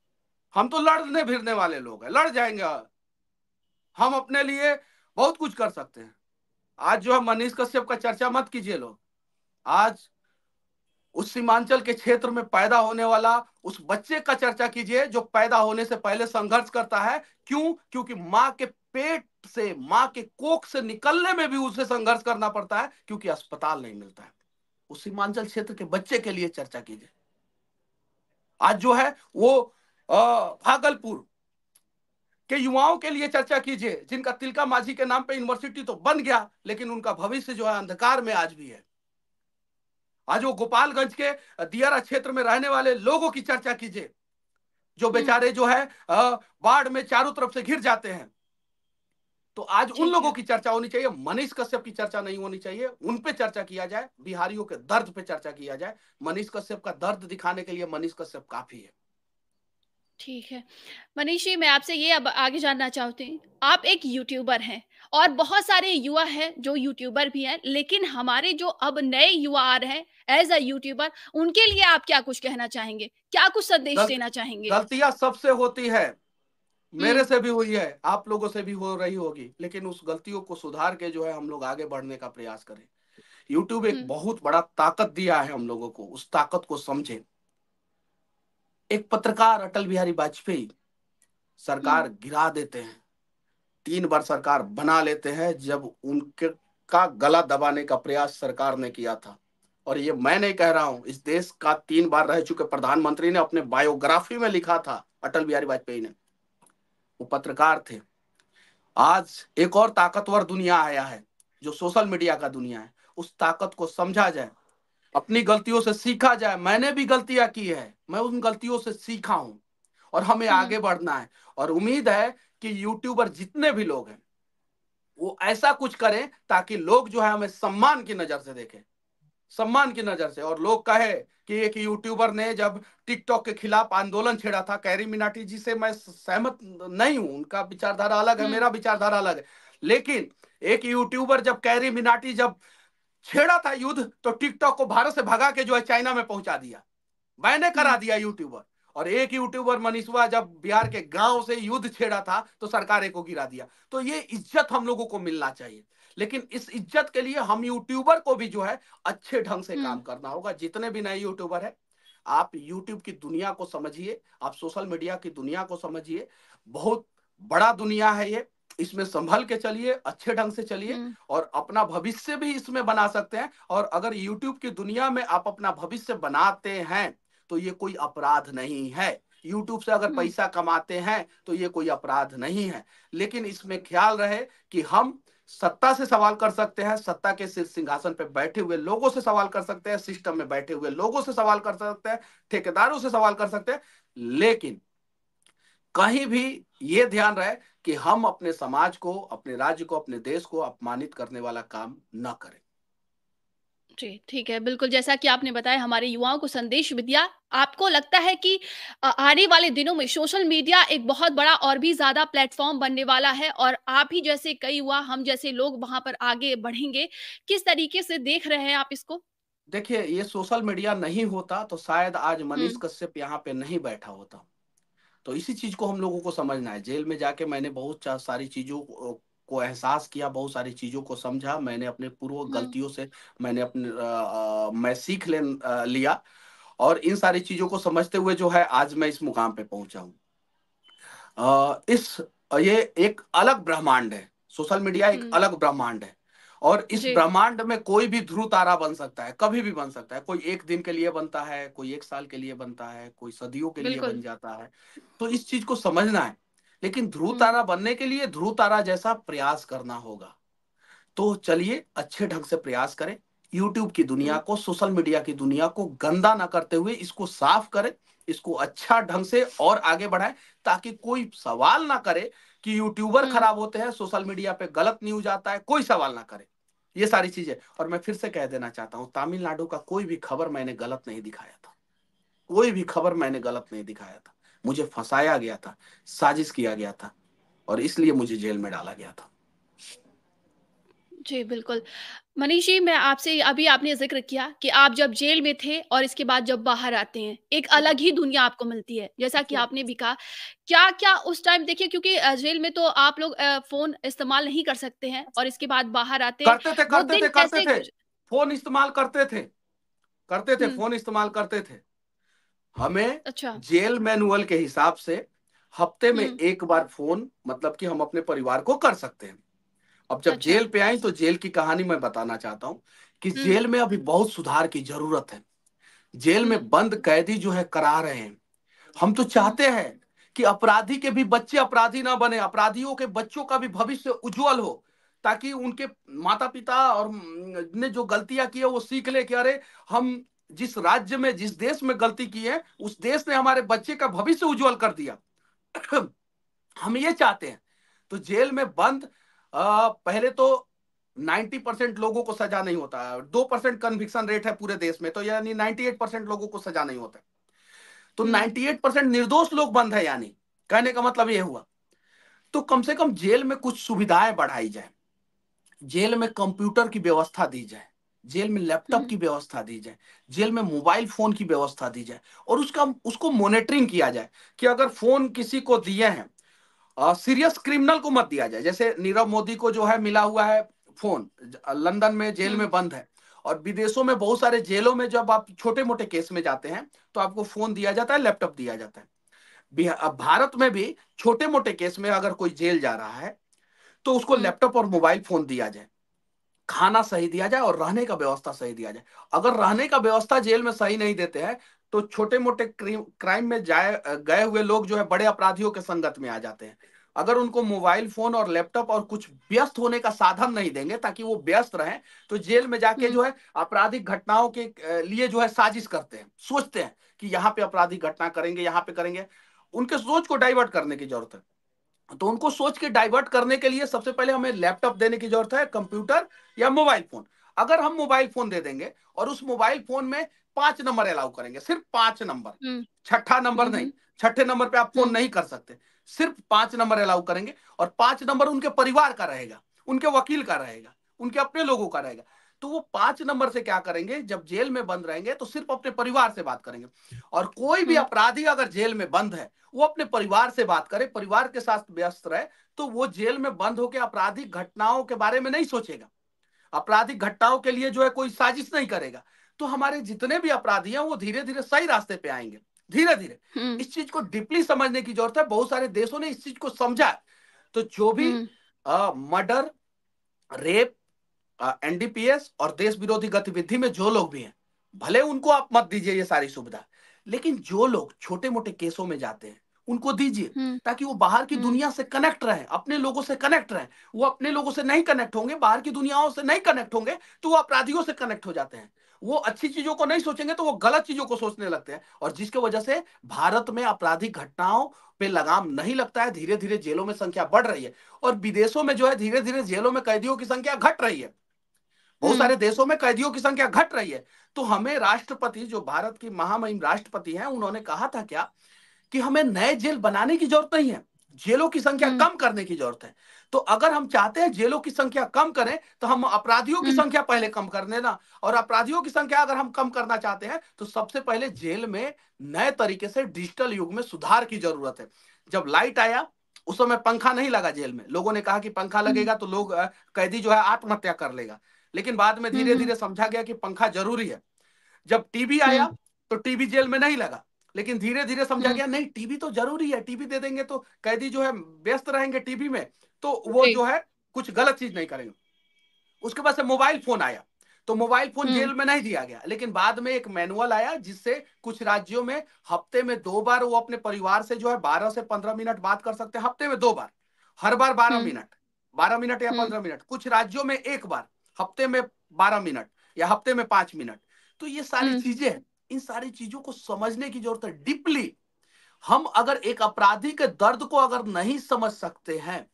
हम तो लड़ने भिड़ने वाले लोग हैं, लड़ जाएंगे। हम अपने लिए बहुत कुछ कर सकते हैं। आज जो है मनीष कश्यप का चर्चा मत कीजिए लोग। आज उस सीमांचल के क्षेत्र में पैदा होने वाला उस बच्चे का चर्चा कीजिए, जो पैदा होने से पहले संघर्ष करता है। क्यों? क्योंकि माँ के पेट से, माँ के कोख से निकलने में भी उसे संघर्ष करना पड़ता है, क्योंकि अस्पताल नहीं मिलता है। उस सीमांचल क्षेत्र के बच्चे के लिए चर्चा कीजिए। आज जो है वो भागलपुर के युवाओं के लिए चर्चा कीजिए, जिनका तिलका मांझी के नाम पे यूनिवर्सिटी तो बन गया, लेकिन उनका भविष्य जो है अंधकार में आज भी है। आज वो गोपालगंज के दियारा क्षेत्र में रहने वाले लोगों की चर्चा कीजिए, जो हुँ, बेचारे जो है बाढ़ में चारों तरफ से घिर जाते हैं। तो आज उन ठीक लोगों है। की चर्चा होनी चाहिए, मनीष कश्यप की चर्चा नहीं होनी चाहिए। उन पे चर्चा किया जाए, बिहारियों के दर्द पे चर्चा किया जाए। मनीष कश्यप का दर्द दिखाने के लिए मनीष कश्यप काफी है। ठीक है। मनीष जी, मैं आपसे ये अब आगे जानना चाहती हूँ, आप एक यूट्यूबर हैं और बहुत सारे युवा हैं जो यूट्यूबर भी हैं, लेकिन हमारे जो अब नए युवा आ रहे हैं एज़ अ यूट्यूबर, उनके लिए आप क्या कुछ कहना चाहेंगे? क्या कुछ संदेश गलत देना चाहेंगे? गलतियां सबसे होती है, मेरे हुँ, से भी हुई है, आप लोगों से भी हो रही होगी, लेकिन उस गलतियों को सुधार के जो है हम लोग आगे बढ़ने का प्रयास करें। यूट्यूब एक हुँ, बहुत बड़ा ताकत दिया है हम लोगों को, उस ताकत को समझें। एक पत्रकार अटल बिहारी वाजपेयी हुँ, सरकार गिरा देते हैं, 3 बार सरकार बना लेते हैं, जब उनके का गला दबाने का प्रयास सरकार ने किया था। और ये मैं नहीं कह रहा हूं, इस देश का 3 बार रह चुके प्रधानमंत्री ने अपने बायोग्राफी में लिखा था, अटल बिहारी वाजपेयी ने। वो पत्रकार थे, आज एक और ताकतवर दुनिया आया है, जो सोशल मीडिया का दुनिया है। उस ताकत को समझा जाए, अपनी गलतियों से सीखा जाए। मैंने भी गलतियां की है, मैं उन गलतियों से सीखा हूं, और हमें हम्म। आगे बढ़ना है। और उम्मीद है कि यूट्यूबर जितने भी लोग हैं वो ऐसा कुछ करें ताकि लोग जो है हमें सम्मान की नजर से देखें, सम्मान की नजर से। और लोग कहे कि एक यूट्यूबर ने जब टिकटॉक के खिलाफ आंदोलन छेड़ा था, कैरी मिनाटी जी से मैं सहमत नहीं हूं, उनका विचारधारा अलग है, हम्म। मेरा विचारधारा अलग है। लेकिन एक यूट्यूबर जब कैरी मिनाटी जब छेड़ा था युद्ध, तो टिकटॉक को भारत से भगा के जो है चाइना में पहुंचा दिया, मैंने करा हम्म। दिया यूट्यूबर। और एक यूट्यूबर मनीषवा जब बिहार के गांव से युद्ध छेड़ा था तो सरकार को गिरा दिया। तो ये इज्जत हम लोगों को मिलना चाहिए, लेकिन इस इज्जत के लिए हम यूट्यूबर को भी जो है अच्छे ढंग से हम्म। काम करना होगा। जितने भी नए यूट्यूबर है, आप यूट्यूब की दुनिया को समझिए, आप सोशल मीडिया की दुनिया को समझिए। बहुत बड़ा दुनिया है ये, इसमें संभल के चलिए, अच्छे ढंग से चलिए, हम्म। और अपना भविष्य भी इसमें बना सकते हैं। और अगर यूट्यूब की दुनिया में आप अपना भविष्य बनाते हैं तो ये कोई अपराध नहीं है। यूट्यूब से अगर हम्म। पैसा कमाते हैं तो ये कोई अपराध नहीं है। लेकिन इसमें ख्याल रहे कि हम सत्ता से सवाल कर सकते हैं, सत्ता के सिंहासन पे बैठे हुए लोगों से सवाल कर सकते हैं, सिस्टम में बैठे हुए लोगों से सवाल कर सकते हैं, ठेकेदारों से सवाल कर सकते हैं। लेकिन कहीं भी ये ध्यान रहे कि हम अपने समाज को, अपने राज्य को, अपने देश को अपमानित करने वाला काम न करें। जी, ठीक है। बिल्कुल, जैसा कि आपने बताया हमारे युवाओं को संदेश भी दिया। आपको लगता है कि आने वाले दिनों में सोशल मीडिया एक बहुत बड़ा और भी ज़्यादा प्लेटफ़ॉर्म बनने वाला है और आप ही जैसे कई युवा, हम जैसे लोग वहाँ पर आगे बढ़ेंगे। किस तरीके से देख रहे हैं आप इसको? देखिए, ये सोशल मीडिया नहीं होता तो शायद आज हुँ। मनीष कश्यप यहाँ पे नहीं बैठा होता। तो इसी चीज को हम लोगों को समझना है। जेल में जाके मैंने बहुत सारी चीजों को एहसास किया, बहुत सारी चीजों को समझा। मैंने अपने पूर्व हुँ। गलतियों से मैंने मैं सीख लिया, और इन सारी चीजों को समझते हुए जो है आज मैं इस मुकाम पे पहुंचा हूँ। इस ये एक अलग ब्रह्मांड है, सोशल मीडिया एक हुँ। अलग ब्रह्मांड है। और इस जी। ब्रह्मांड में कोई भी ध्रुव तारा बन सकता है, कभी भी बन सकता है। कोई एक दिन के लिए बनता है, कोई एक साल के लिए बनता है, कोई सदियों के लिए बिल्कुल। बन जाता है। तो इस चीज को समझना है। लेकिन ध्रुव हुँ। तारा बनने के लिए ध्रुव तारा जैसा प्रयास करना होगा। तो चलिए अच्छे ढंग से प्रयास करें, यूट्यूब की दुनिया हुँ। को, सोशल मीडिया की दुनिया को गंदा ना करते हुए इसको साफ करें, इसको अच्छा ढंग से और आगे बढ़ाएं, ताकि कोई सवाल ना करे कि यूट्यूबर हुँ। खराब होते हैं, सोशल मीडिया पे गलत न्यूज आता है, कोई सवाल ना करे। ये सारी चीजें। और मैं फिर से कह देना चाहता हूं, तमिलनाडु का कोई भी खबर मैंने गलत नहीं दिखाया था, कोई भी खबर मैंने गलत नहीं दिखाया था। मुझे फंसाया गया था, साजिश किया गया था, और इसलिए मुझे जेल में डाला गया था। जी, बिल्कुल। मनीष जी, मैं आपसे अभी आपने ज़िक्र किया कि आप जब जेल में थे और इसके बाद जब बाहर आते हैं, एक अलग ही दुनिया आपको मिलती है। जैसा कि आपने भी कहा, क्या-क्या उस टाइम देखिए क्योंकि जेल में तो आप लोग फ़ोन इस्तेमाल नहीं कर सकते हैं और इसके बाद बाहर आते, करते थे वो करते दिन थे करते कैसे थे, गुज फोन इस्तेमाल करते थे, करते थे, हुँ। फोन इस्तेमाल करते थे। हमें अच्छा। जेल मैनुअल के हिसाब से हफ्ते में हुँ। एक बार फोन, मतलब कि हम अपने परिवार को कर सकते हैं। अब जब अच्छा। जेल पे आई तो जेल की कहानी मैं बताना चाहता हूं कि हुँ। जेल में अभी बहुत सुधार की जरूरत है। जेल हुँ। में बंद कैदी जो है करा रहे हैं। हम तो हुँ। चाहते हैं कि अपराधी के भी बच्चे अपराधी ना बने, अपराधियों के बच्चों का भी भविष्य उज्जवल हो, ताकि उनके माता पिता और ने जो गलतियां की है वो सीख ले कि अरे, हम जिस राज्य में, जिस देश में गलती की है, उस देश ने हमारे बच्चे का भविष्य उज्जवल कर दिया। हम ये चाहते हैं। तो जेल में बंद पहले तो 90% लोगों को सजा नहीं होता है, 2% कन्विक्शन रेट है पूरे देश में, तो यानी 98% लोगों को सजा नहीं होता है। तो हुँ। 98% निर्दोष लोग बंद है, यानी कहने का मतलब ये हुआ। तो कम से कम जेल में कुछ सुविधाएं बढ़ाई जाए, जेल में कंप्यूटर की व्यवस्था दी जाए, जेल में लैपटॉप हुँ। की व्यवस्था दी जाए, जेल में मोबाइल फोन की व्यवस्था दी जाए, और उसका उसको मॉनिटरिंग किया जाए कि अगर फोन किसी को दिए हैं, सीरियस क्रिमिनल को मत दिया जाए। जैसे नीरव मोदी को जो है मिला हुआ है फोन, लंदन में जेल हुँ। में बंद है। और विदेशों में बहुत सारे जेलों में जब आप छोटे मोटे केस में जाते हैं तो आपको फोन दिया जाता है, लैपटॉप दिया जाता है। अब भारत में भी छोटे मोटे केस में अगर कोई जेल जा रहा है तो उसको हुँ। लैपटॉप और मोबाइल फोन दिया जाए, खाना सही दिया जाए, और रहने का व्यवस्था सही दिया जाए। अगर रहने का व्यवस्था जेल में सही नहीं देते हैं तो छोटे मोटे क्राइम में जाए गए हुए लोग जो है बड़े अपराधियों के संगत में आ जाते हैं। अगर उनको मोबाइल फोन और लैपटॉप और कुछ व्यस्त होने का साधन नहीं देंगे ताकि वो व्यस्त रहें, तो जेल में जाके हम्म जो है आपराधिक घटनाओं के लिए जो है साजिश करते हैं, सोचते हैं कि यहाँ पे आपराधिक घटना करेंगे, यहाँ पे करेंगे। उनके सोच को डाइवर्ट करने की जरूरत है। तो उनको सोच के डाइवर्ट करने के लिए सबसे पहले हमें लैपटॉप देने की जरूरत है, कंप्यूटर या मोबाइल फोन। अगर हम मोबाइल फोन दे देंगे और उस मोबाइल फोन में 5 नंबर अलाउ करेंगे, सिर्फ 5 नंबर, हम्म छठा नंबर नहीं, हम्म छठे नंबर पे आप फोन हम्म नहीं कर सकते, सिर्फ 5 नंबर अलाउ करेंगे। और 5 नंबर उनके परिवार का रहेगा, उनके वकील का रहेगा, उनके अपने लोगों का रहेगा। तो वो 5 नंबर से क्या करेंगे, जब जेल में बंद रहेंगे तो सिर्फ अपने परिवार से बात करेंगे। और कोई भी हम्म अपराधी अगर जेल में बंद है, वो अपने परिवार से बात करे, परिवार के साथ व्यस्त रहे, तो वो जेल में बंद होकर आपराधिक घटनाओं के बारे में नहीं सोचेगा, आपराधिक घटनाओं के लिए जो है कोई साजिश नहीं करेगा। तो हमारे जितने भी अपराधी हैं वो धीरे धीरे सही रास्ते पे आएंगे, धीरे धीरे। हम्म इस चीज को डीपली समझने की जरूरत है, बहुत सारे देशों ने इस चीज को समझा है। तो जो भी हम्म मर्डर, रेप, एनडीपीएस और देश विरोधी गतिविधि में जो लोग भी हैं, भले उनको आप मत दीजिए ये सारी सुविधा, लेकिन जो लोग छोटे मोटे केसों में जाते हैं उनको दीजिए, हम्म ताकि वो बाहर की हम्म दुनिया से कनेक्ट रहे, अपने लोगों से कनेक्ट रहे। वो अपने लोगों से नहीं कनेक्ट होंगे, बाहर की दुनियाओं से नहीं कनेक्ट होंगे, तो वो अपराधियों से कनेक्ट हो जाते हैं। वो अच्छी चीजों को नहीं सोचेंगे तो वो गलत चीजों को सोचने लगते हैं, और जिसकी वजह से भारत में आपराधिक घटनाओं पे लगाम नहीं लगता है। धीरे धीरे जेलों में संख्या बढ़ रही है, और विदेशों में जो है धीरे धीरे जेलों में कैदियों की संख्या घट रही है, बहुत हम्म सारे देशों में कैदियों की संख्या घट रही है। तो हमें राष्ट्रपति, जो भारत की महामहिम राष्ट्रपति हैं, उन्होंने कहा था क्या कि हमें नए जेल बनाने की जरूरत नहीं है, जेलों की संख्या हम्म कम करने की जरूरत है। तो अगर हम चाहते हैं जेलों की संख्या कम करें, तो हम अपराधियों की हम्म संख्या पहले कम कर देना। और अपराधियों की संख्या अगर हम कम करना चाहते हैं, तो सबसे पहले जेल में नए तरीके से डिजिटल युग में सुधार की जरूरत है। जब लाइट आया उस समय पंखा नहीं लगा जेल में, लोगों ने कहा कि पंखा हम्म लगेगा तो लोग कैदी जो है आत्महत्या कर लेगा। लेकिन बाद में धीरे हम्म धीरे समझा गया कि पंखा जरूरी है। जब टीवी हम्म आया तो टीवी जेल में नहीं लगा, लेकिन धीरे धीरे समझा हम्म गया नहीं, टीवी तो जरूरी है, टीवी दे देंगे तो कैदी जो है व्यस्त रहेंगे टीवी में, तो वो जी जो है कुछ गलत चीज नहीं करेंगे। उसके बाद से मोबाइल फोन आया, तो मोबाइल फोन हम्म जेल में नहीं दिया गया, लेकिन बाद में एक मैनुअल आया जिससे कुछ राज्यों में हफ्ते में 2 बार वो अपने परिवार से जो है 12 से 15 मिनट बात कर सकते हैं, हफ्ते में 2 बार, हर बार बारह हम्म मिनट 12 मिनट या हम्म 15 मिनट, कुछ राज्यों में एक बार, हफ्ते में 12 मिनट या हफ्ते में 5 मिनट। तो ये सारी हम्म चीजें हैं, इन सारी चीजों को समझने की जरूरत है डीपली। हम अगर एक अपराधी के दर्द को अगर नहीं समझ सकते हैं,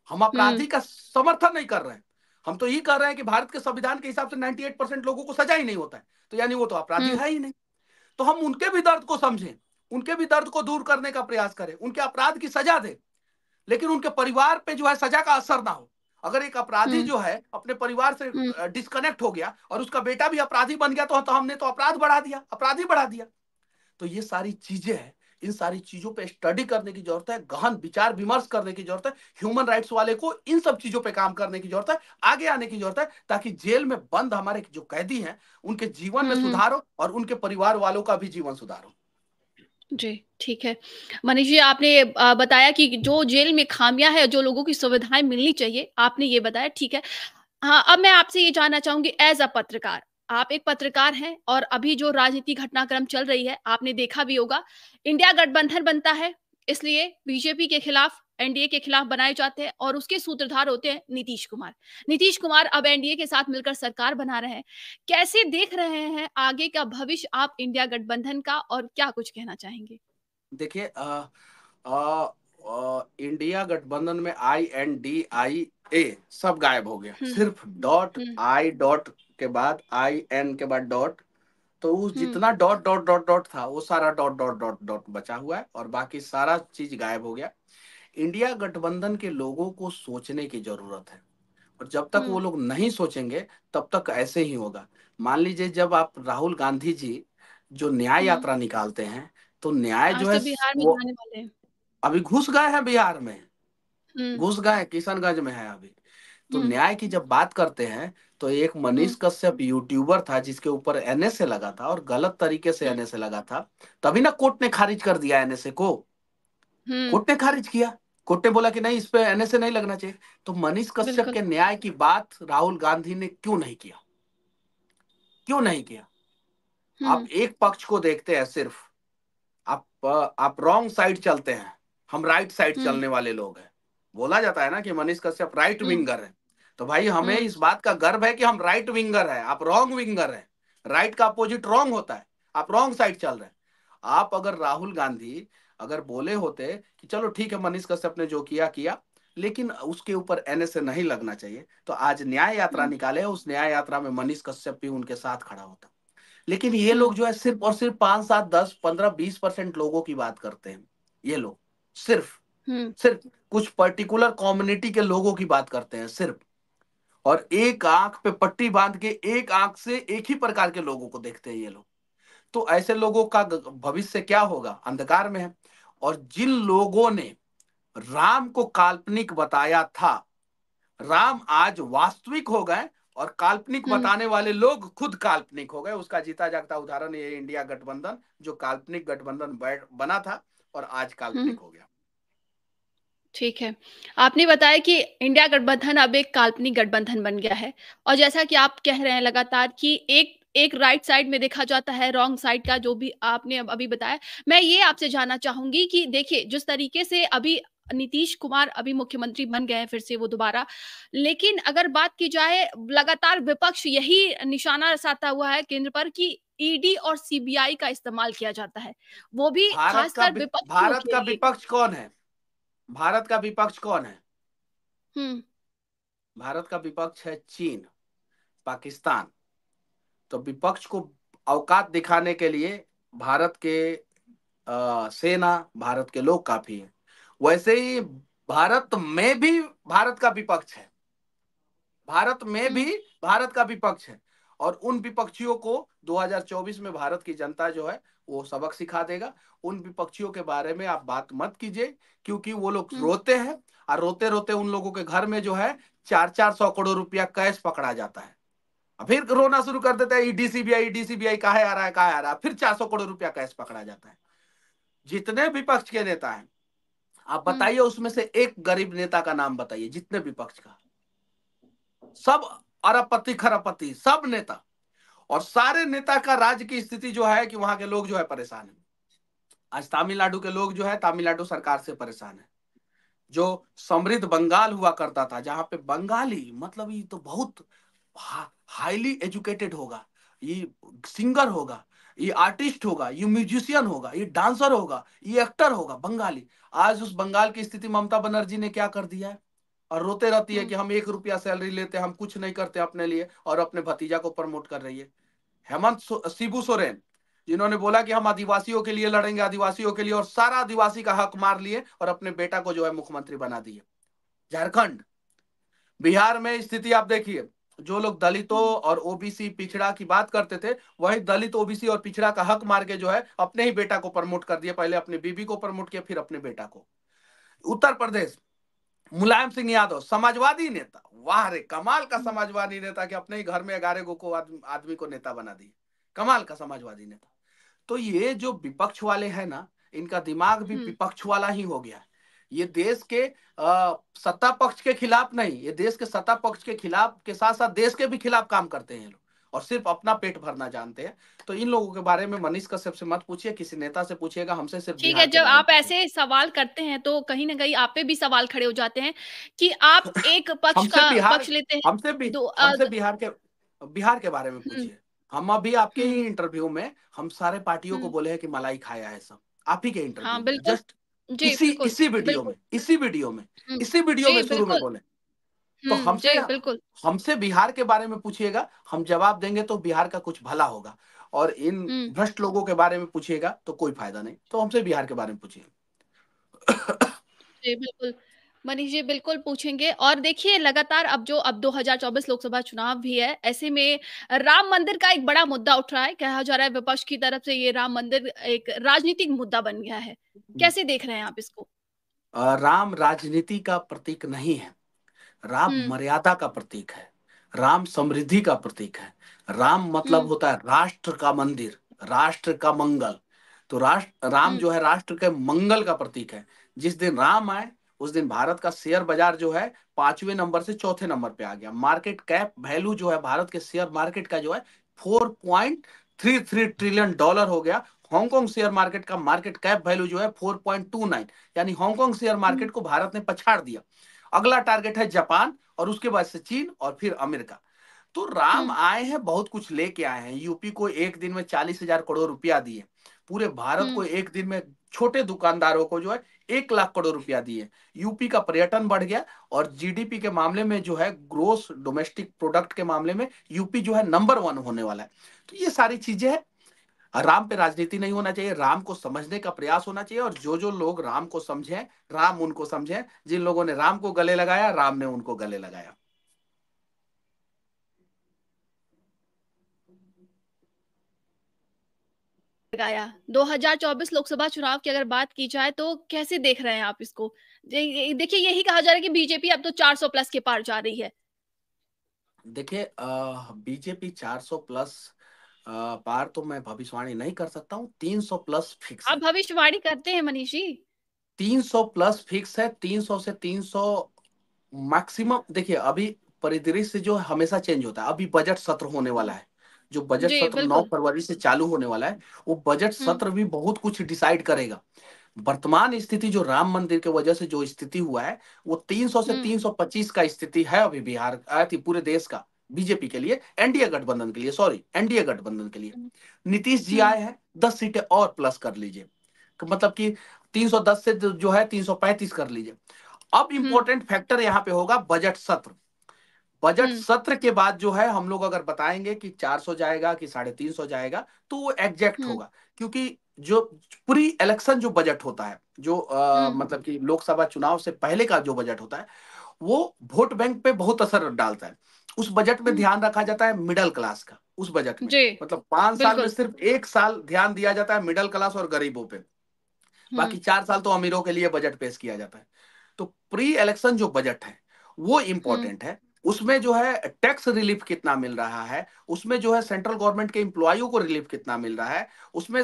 हम हम्म अपराधी का समर्थन नहीं कर रहे हैं, हम तो ये कर रहे हैं कि भारत के संविधान के हिसाब से 98% लोगों को सजा ही नहीं होता है, तो यानी वो तो अपराधी हम्म है ही नहीं। तो हम उनके भी दर्द को समझें, उनके भी दर्द को दूर करने का प्रयास करें, उनके अपराध की सजा दें, लेकिन उनके परिवार पे जो है सजा का असर ना हो। अगर एक अपराधी हम्म जो है अपने परिवार से हम्म डिस्कनेक्ट हो गया और उसका बेटा भी अपराधी बन गया, तो हमने तो अपराध बढ़ा दिया, अपराधी बढ़ा दिया। तो ये सारी चीजें हैं, इन सारी चीजों पे स्टडी करने की जरूरत है, गहन विचार विमर्श करने की जरूरत है। ह्यूमन राइट्स वाले को इन सब चीजों पे काम करने की जरूरत है, आगे आने की जरूरत है, ताकि जेल में बंद हमारे जो कैदी हैं उनके जीवन में हम्म सुधार हो और उनके परिवार वालों का भी जीवन सुधार हो। जी, ठीक है। मनीष जी, आपने बताया कि जो जेल में खामियाँ हैं, जो लोगों की सुविधाएँ मिलनी चाहिए, आपने ये बताया, ठीक है। हाँ, अब मैं आपसे ये जानना चाहूँगी एज़ अ पत्रकार, आप एक पत्रकार हैं और अभी जो राजनीति घटनाक्रम चल रही है, आपने देखा भी होगा, इंडिया गठबंधन बनता है, इसलिए बीजेपी के खिलाफ, एनडीए के खिलाफ बनाए जाते हैं और उसके सूत्रधार होते हैं नीतीश कुमार। नीतीश कुमार अब एनडीए के साथ मिलकर सरकार बना रहे हैं। कैसे देख रहे हैं आगे का भविष्य आप इंडिया गठबंधन का और क्या कुछ कहना चाहेंगे? देखिए इंडिया गठबंधन में INDIA सब गायब हो गया, हुँ, सिर्फ डॉट, हुँ, आई डॉट के बाद IN के बाद डॉट। तो उस हुँ, जितना डॉट डॉट डॉट डॉट था वो सारा डॉट डॉट डॉट डॉट बचा हुआ है, और बाकी सारा चीज गायब हो गया। इंडिया गठबंधन के लोगों को सोचने की जरूरत है, और जब तक हुँ, वो लोग नहीं सोचेंगे तब तक ऐसे ही होगा। मान लीजिए जब आप राहुल गांधी जी जो न्याय हुँ। यात्रा निकालते हैं, तो न्याय जो आज है तो बिहार में वो जाने वाले हैं। अभी घुस गए हैं बिहार में, हुँ, घुस गए, किशनगंज में है अभी। तो हुँ, न्याय की जब बात करते हैं, तो एक हुँ, मनीष कश्यप यूट्यूबर था जिसके ऊपर NSA लगा था, और गलत तरीके से हुँ, NSA लगा था, तभी ना कोर्ट ने खारिज कर दिया NSA को। हुँ, कोर्ट ने खारिज किया, कोर्ट ने बोला कि नहीं, इस पे NSA नहीं लगना चाहिए। तो मनीष कश्यप बिल्कुल। के न्याय की बात राहुल गांधी ने क्यों नहीं किया, क्यों नहीं किया? आप हुँ, एक पक्ष को देखते हैं सिर्फ, आप रॉन्ग साइड चलते हैं, हम राइट साइड हुँ, चलने वाले लोग हैं। बोला जाता है ना कि मनीष कश्यप राइट हम्म। विंगर है, तो भाई हमें हम्म। इस बात का गर्व है कि हम राइट विंगर है, आप रॉन्ग विंगर है। राइट का अपोजिट रॉन्ग होता है, आप रॉन्ग साइड चल रहे हैं। आप अगर राहुल गांधी अगर बोले होते कि चलो ठीक है मनीष कश्यप ने जो किया किया, लेकिन उसके ऊपर एनएसए नहीं लगना चाहिए, तो आज न्याय यात्रा हम्म। निकाले, उस न्याय यात्रा में मनीष कश्यप भी उनके साथ खड़ा होता। लेकिन ये हम्म। लोग जो है सिर्फ और सिर्फ 5, 7, 10, 15, 20% लोगों की बात करते हैं। ये लोग सिर्फ हम्म। सिर्फ कुछ पर्टिकुलर कम्युनिटी के लोगों की बात करते हैं सिर्फ, और एक आंख पे पट्टी बांध के एक आंख से एक ही प्रकार के लोगों को देखते हैं ये लोग। तो ऐसे लोगों का भविष्य क्या होगा, अंधकार में है। और जिन लोगों ने राम को काल्पनिक बताया था, राम आज वास्तविक हो गए, और काल्पनिक हम्म। बताने वाले लोग खुद काल्पनिक हो गए। उसका जीता जागता उदाहरण ये इंडिया गठबंधन, जो काल्पनिक गठबंधन बना था और आज हम्म। काल्पनिक हो गया। ठीक है। आपने बताया कि इंडिया गठबंधन अब एक काल्पनिक गठबंधन बन गया है, और जैसा कि आप कह रहे हैं लगातार कि एक एक राइट साइड में देखा जाता है, रॉन्ग साइड का, जो भी आपने अब अभी बताया। मैं ये आपसे जानना चाहूँगी कि देखिए, जिस तरीके से अभी नीतीश कुमार अभी मुख्यमंत्री बन गए हैं फिर से वो दोबारा, लेकिन अगर बात की जाए, लगातार विपक्ष यही निशाना साधा हुआ है केंद्र पर कि ईडी और सीबीआई का इस्तेमाल किया जाता है, वो भी खासकर विपक्षियों भारत के का लिए। विपक्ष कौन है? भारत का विपक्ष कौन है? हुँ। भारत का विपक्ष है चीन, पाकिस्तान। तो विपक्ष को औकात दिखाने के लिए भारत के सेना, भारत के लोग काफी हैं। वैसे ही भारत में भी भारत का विपक्ष है, भारत में भी हुँ। भारत का विपक्ष है। और उन विपक्षियों को 2024 में भारत की जनता जो है वो सबक सिखा देगा। उन विपक्षियों के बारे में आप बात मत कीजिए, क्योंकि वो लोग हुँ। रोते हैं, और रोते रोते उन लोगों के घर में जो है 400-400 करोड़ रुपया कैश पकड़ा जाता है। और फिर रोना शुरू कर देता है, ईडी सीबीआई कहाँ आ रहा है, कहाँ आ रहा है, फिर 400 करोड़ रुपया कैश पकड़ा जाता है। जितने विपक्ष के नेता हैं, आप हुँ। बताइए उसमें से एक गरीब नेता का नाम बताइए, जितने विपक्ष का, सब अरबपति खरबपति सब नेता। और सारे नेता का राज्य की स्थिति जो है कि वहां के लोग जो है परेशान है। आज तमिलनाडु के लोग जो है तमिलनाडु सरकार से परेशान है। जो समृद्ध बंगाल हुआ करता था, जहां पे बंगाली मतलब ये तो बहुत हाईली एजुकेटेड होगा, ये सिंगर होगा, ये आर्टिस्ट होगा, ये म्यूजिशियन होगा, ये डांसर होगा, ये एक्टर होगा बंगाली। आज उस बंगाल की स्थिति ममता बनर्जी ने क्या कर दिया है, और रोते रहती है हुँ। कि हम 1 रुपया सैलरी लेते हैं, हम कुछ नहीं करते अपने लिए, और अपने भतीजा को प्रमोट कर रही है। शिबू सोरेन, जिन्होंने बोला कि हम आदिवासियों के लिए लड़ेंगे, आदिवासियों के लिए, और सारा आदिवासी का हक मार लिए और अपने बेटा को जो है मुख्यमंत्री बना दिए। झारखंड, बिहार में स्थिति आप देखिए, जो लोग दलितों हुँ। और ओबीसी पिछड़ा की बात करते थे, वही दलित ओबीसी और पिछड़ा का हक मार के जो है अपने ही बेटा को प्रमोट कर दिया। पहले अपनी बीबी को प्रमोट किया, फिर अपने बेटा को। उत्तर प्रदेश, मुलायम सिंह यादव, समाजवादी नेता, वाह रे कमाल का हुँ। समाजवादी नेता, कि अपने ही घर में 11 को आदमी को नेता बना दिए। कमाल का समाजवादी नेता। तो ये जो विपक्ष वाले हैं ना, इनका दिमाग भी हुँ। विपक्ष वाला ही हो गया है। ये देश के सत्ता पक्ष के खिलाफ नहीं, ये देश के सत्ता पक्ष के खिलाफ के साथ साथ देश के भी खिलाफ काम करते हैं ये लोग, और सिर्फ अपना पेट भरना जानते हैं। तो इन लोगों के बारे में मनीष कश्यप से मत पूछिए, किसी नेता से पूछिएगा, हमसे सिर्फ ठीक है, बिहार के जब बारे में आप पूछिए। ऐसे सवाल करते हैं तो कहीं न कहीं आप पे भी सवाल खड़े हो जाते हैं कि आप एक पक्ष हमसे का बिहार पक्ष लेते हैं। हमसे भी दो हमसे बिहार के बारे में हुँ। पूछिए। हम अभी आपके हुँ। ही इंटरव्यू में हम सारे पार्टियों को हुँ। बोले हैं कि मलाई खाया है सब, आप ही के हाँ, इंटरव्यू में, बिल्कुल। जस्ट जी, इसी बिल्कुल, इसी वीडियो बिल्कुल। में इसी वीडियो में हुँ। इसी वीडियो जी, में शुरू में बिल्कुल। बोले। तो हुँ, हमसे जी, बिल्कुल। हमसे बिहार के बारे में पूछिएगा, हम जवाब देंगे तो बिहार का कुछ भला होगा। और इन हुँ। भ्रष्ट लोगों के बारे में पूछिएगा तो कोई फायदा नहीं। तो हमसे बिहार के बारे में पूछिए। जी, बिल्कुल। मनीष जी, बिल्कुल पूछेंगे, और देखिए लगातार अब 2024 लोकसभा चुनाव भी है, ऐसे में राम मंदिर का एक बड़ा मुद्दा उठ रहा है। कहा जा रहा है विपक्ष की तरफ से ये राम मंदिर एक राजनीतिक मुद्दा बन गया है। कैसे देख रहे हैं आप इसको? राम राजनीति का प्रतीक नहीं है, राम हुँ। मर्यादा का प्रतीक है, राम समृद्धि का प्रतीक है। राम मतलब हुँ। होता है राष्ट्र का मंदिर, राष्ट्र का मंगल। तो राम हुँ। जो है राष्ट्र के मंगल का प्रतीक है। जिस दिन राम आए, उस दिन भारत का शेयर बाजार जो है 5वें नंबर से चौथे नंबर पे आ गया। मार्केट कैप वैल्यू जो है भारत के शेयर मार्केट का जो है $4.33 ट्रिलियन हो गया। हांगकांग शेयर मार्केट का मार्केट कैप वैल्यू जो है 4.29, यानी हांगकांग शेयर हम्म मार्केट को भारत ने पछाड़ दिया। अगला टारगेट है जापान, और उसके बाद से चीन, और फिर अमेरिका। तो राम हम्म आए हैं, बहुत कुछ लेके आए हैं। यूपी को एक दिन में 40,000 करोड़ रुपया दिए, पूरे भारत को हम्म एक दिन में छोटे दुकानदारों को जो है 1 लाख करोड़ रुपया दिए। यूपी का पर्यटन बढ़ गया, और जीडीपी के मामले में जो है, ग्रोस डोमेस्टिक प्रोडक्ट के मामले में यूपी जो है नंबर 1 होने वाला है। तो ये सारी चीजें हैं। राम पे राजनीति नहीं होना चाहिए, राम को समझने का प्रयास होना चाहिए, और जो जो लोग राम को समझे, राम उनको समझे। जिन लोगों ने राम को गले लगाया, राम ने उनको गले लगाया। लगाया। 2024 लोकसभा चुनाव की अगर बात की जाए तो कैसे देख रहे हैं आप इसको? देखिए, यही कहा जा रहा है कि बीजेपी अब तो 400 प्लस के पार जा रही है। देखिए, बीजेपी 400 प्लस पार तो मैं भविष्यवाणी नहीं कर सकता हूँ, 300 प्लस फिक्स आप है। भविष्यवाणी करते हैं मनीष जी? 300 प्लस फिक्स है, 300 से 300 मैक्सिमम। देखिए, अभी परिदृश्य जो है हमेशा चेंज होता है। अभी बजट सत्र होने वाला है, जो बजट जी, सत्र 9 बिल्कुल। फरवरी से चालू होने वाला है, वो बजट हुँ, सत्र भी बहुत कुछ डिसाइड करेगा। वर्तमान स्थिति जो राम मंदिर के वजह से जो स्थिति हुआ है, वो 300 से हुँ, 325 का स्थिति है अभी बिहार थी पूरे देश का। बीजेपी के लिए, एनडीए गठबंधन के लिए, सॉरी एनडीए गठबंधन के लिए हुँ, नीतीश जी हुँ, आए हैं, 10 सीटें और प्लस कर लीजिए, मतलब कि 310 से जो है 335 कर लीजिए। अब हुँ, इंपॉर्टेंट फैक्टर यहाँ पे होगा बजट सत्र। बजट हुँ, सत्र के बाद जो है, हम लोग अगर बताएंगे कि 400 जाएगा कि 350 जाएगा, तो वो एग्जैक्ट हुँ, होगा। क्योंकि जो प्री इलेक्शन जो बजट होता है, जो हुँ, मतलब कि लोकसभा चुनाव से पहले का जो बजट होता है, वो वोट बैंक पे बहुत असर डालता है। उस बजट में हुँ, ध्यान रखा जाता है मिडिल क्लास का, उस बजट में। जी, मतलब 5 साल में बिल्कुल। सिर्फ 1 साल ध्यान दिया जाता है मिडिल क्लास और गरीबों पे, हुँ, बाकी 4 साल तो अमीरों के लिए बजट पेश किया जाता है। तो प्री इलेक्शन जो बजट है, वो हुँ, इंपॉर्टेंट है। उसमें जो है टैक्स रिलीफ कितना मिल रहा है, उसमें जो है सेंट्रल गवर्नमेंट के एम्प्लॉयों को रिलीफ कितना मिल रहा है, उसमें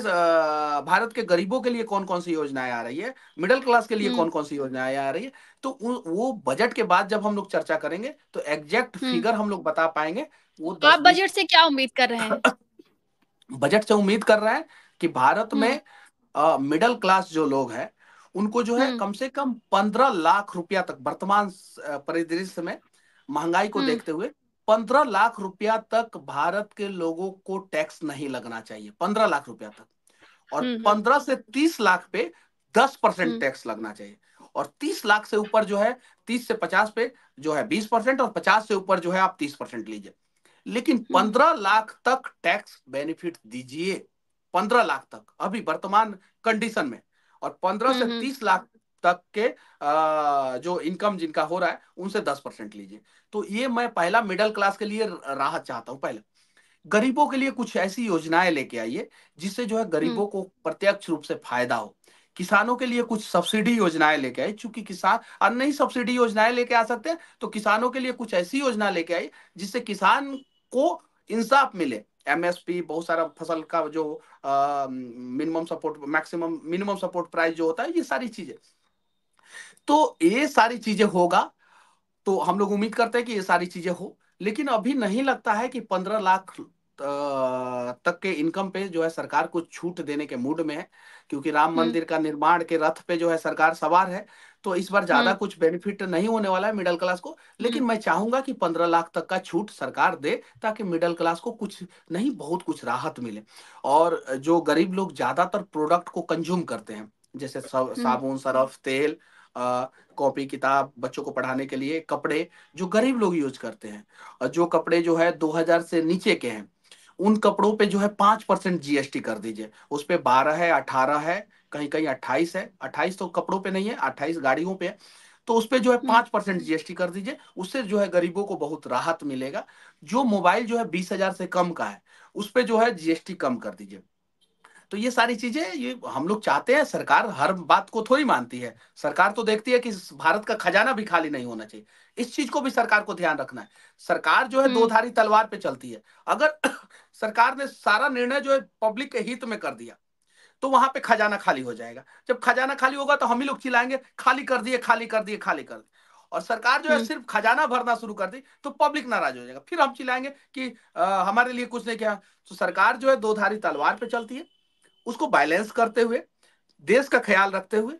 भारत के गरीबों के लिए कौन कौन सी योजनाएं आ रही है, मिडिल क्लास के लिए हुँ, कौन कौन सी योजनाएं आ रही है। तो वो बजट के बाद जब हम लोग चर्चा करेंगे, तो एग्जैक्ट हुँ। फिगर हम लोग बता पाएंगे। वो आप 10-20 बजट से क्या उम्मीद कर रहे हैं? बजट से उम्मीद कर रहे हैं कि भारत हुँ, में मिडिल क्लास जो लोग हैं, उनको जो है हुँ, कम से कम 15 लाख रुपया तक, वर्तमान परिदृश्य में महंगाई को हुँ, देखते हुए 15 लाख रुपया तक भारत के लोगों को टैक्स नहीं लगना चाहिए, 15 लाख रुपया तक। और हुँ, हुँ, 15 से 30 लाख पे 10% हुँ, टैक्स लगना चाहिए। और 30 लाख से ऊपर जो है, 30 से 50 पे जो है 20%, और 50 से ऊपर जो है आप 30% लीजिए। लेकिन हुँ, 15 लाख तक टैक्स बेनिफिट दीजिए, 15 लाख तक अभी वर्तमान कंडीशन में। और पंद्रह हुँ, से हुँ, तीस लाख तक के जो इनकम जिनका हो रहा है, उनसे 10% लीजिए। तो ये मैं पहला मिडिल क्लास के लिए राहत चाहता हूं। पहले गरीबों के लिए कुछ ऐसी योजनाएं लेके आइए, जिससे जो है हुँ, गरीबों को प्रत्यक्ष रूप से फायदा हो। किसानों के लिए कुछ सब्सिडी योजनाएं लेके आए, चूंकि किसान और नहीं सब्सिडी योजनाएं लेके आ सकते हैं, तो किसानों के लिए कुछ ऐसी योजना लेके आई, जिससे किसान को इंसाफ मिले। एमएसपी, बहुत सारा फसल का जो minimum support, maximum minimum support price जो होता है, ये सारी चीजें। तो ये सारी चीजें होगा, तो हम लोग उम्मीद करते हैं कि ये सारी चीजें हो। लेकिन अभी नहीं लगता है कि 15 लाख तक के इनकम पे जो है सरकार को छूट देने के मूड में है, क्योंकि राम हुँ, मंदिर का निर्माण के रथ पे जो है सरकार सवार है। तो इस बार ज्यादा हुँ, कुछ बेनिफिट नहीं होने वाला है मिडिल क्लास को। हुँ, लेकिन मैं चाहूंगा कि 15 लाख तक का छूट सरकार दे, ताकि मिडिल क्लास को कुछ नहीं, बहुत कुछ राहत मिले। और जो गरीब लोग ज्यादातर प्रोडक्ट को कंज्यूम करते हैं, जैसे हुँ, साबुन, सरफ, तेल, कॉपी किताब, बच्चों को पढ़ाने के लिए कपड़े, जो गरीब लोग यूज करते हैं, और जो कपड़े जो है 2000 से नीचे के हैं, उन कपड़ों पे जो है 5% जीएसटी कर दीजिए। उस पे 12 है, 18 है, कहीं कहीं 28 है। 28 तो कपड़ों पे नहीं है, 28 गाड़ियों पे है। तो उस पे जो है हुँ, 5% जीएसटी कर दीजिए। उससे जो है गरीबों को बहुत राहत मिलेगा। जो मोबाइल जो है 20,000 से कम का है, उस पे जो है जीएसटी कम कर दीजिए। तो ये सारी चीजें, ये हम लोग चाहते हैं। सरकार हर बात को थोड़ी मानती है। सरकार तो देखती है कि भारत का खजाना भी खाली नहीं होना चाहिए। इस चीज को भी सरकार को ध्यान रखना है। सरकार जो है हुँ, दोधारी तलवार पे चलती है। अगर सरकार ने सारा निर्णय जो है पब्लिक के हित में कर दिया, तो वहां पे खजाना खाली हो जाएगा। जब खजाना खाली होगा, तो हम ही लोग चिल्लाएंगे, खाली कर दिए, खाली कर दिए, खाली कर दिए। और सरकार जो है हुँ, सिर्फ खजाना भरना शुरू कर दी, तो पब्लिक नाराज हो जाएगा, फिर हम चिल्लाएंगे कि हमारे लिए कुछ नहीं किया। तो सरकार जो है दोधारी तलवार पे चलती है। उसको बैलेंस करते हुए, देश का ख्याल रखते हुए,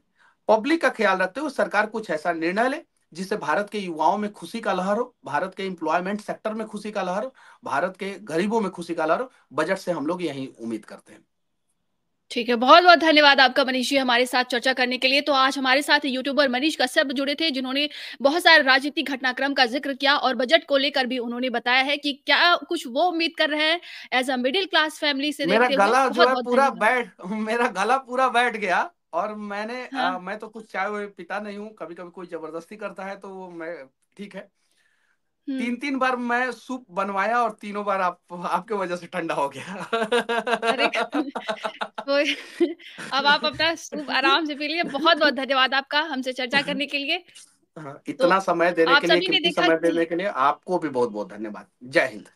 पब्लिक का ख्याल रखते हुए सरकार कुछ ऐसा निर्णय ले जिससे भारत के युवाओं में खुशी का लहर हो, भारत के एम्प्लॉयमेंट सेक्टर में खुशी का लहर हो, भारत के गरीबों में खुशी का लहर हो। बजट से हम लोग यही उम्मीद करते हैं। ठीक है, बहुत बहुत धन्यवाद आपका मनीष जी हमारे साथ चर्चा करने के लिए। तो आज हमारे साथ यूट्यूबर मनीष कश्यप जुड़े थे, जिन्होंने बहुत सारे राजनीतिक घटनाक्रम का जिक्र किया और बजट को लेकर भी उन्होंने बताया है कि क्या कुछ वो उम्मीद कर रहे हैं as a middle class family से मेरा देखते हुए। गला जो बहुत है बहुत पूरा धन्यवाद। बैठ मेरा गला पूरा बैठ गया। और हाँ। मैं तो कुछ चाय वाय पीता नहीं हूँ, कभी कभी कोई जबरदस्ती करता है तो वो मैं ठीक है। हम्म। 3 बार मैं सूप बनवाया और तीनों बार आपके वजह से ठंडा हो अरे गया। कोई अब आप अपना सूप आराम से पी लिए। बहुत बहुत धन्यवाद आपका हमसे चर्चा करने के लिए। हाँ, तो इतना समय देने आप के लिए, सभी ने कीमती देखा समय कि देने के लिए आपको भी बहुत बहुत धन्यवाद। जय हिंद।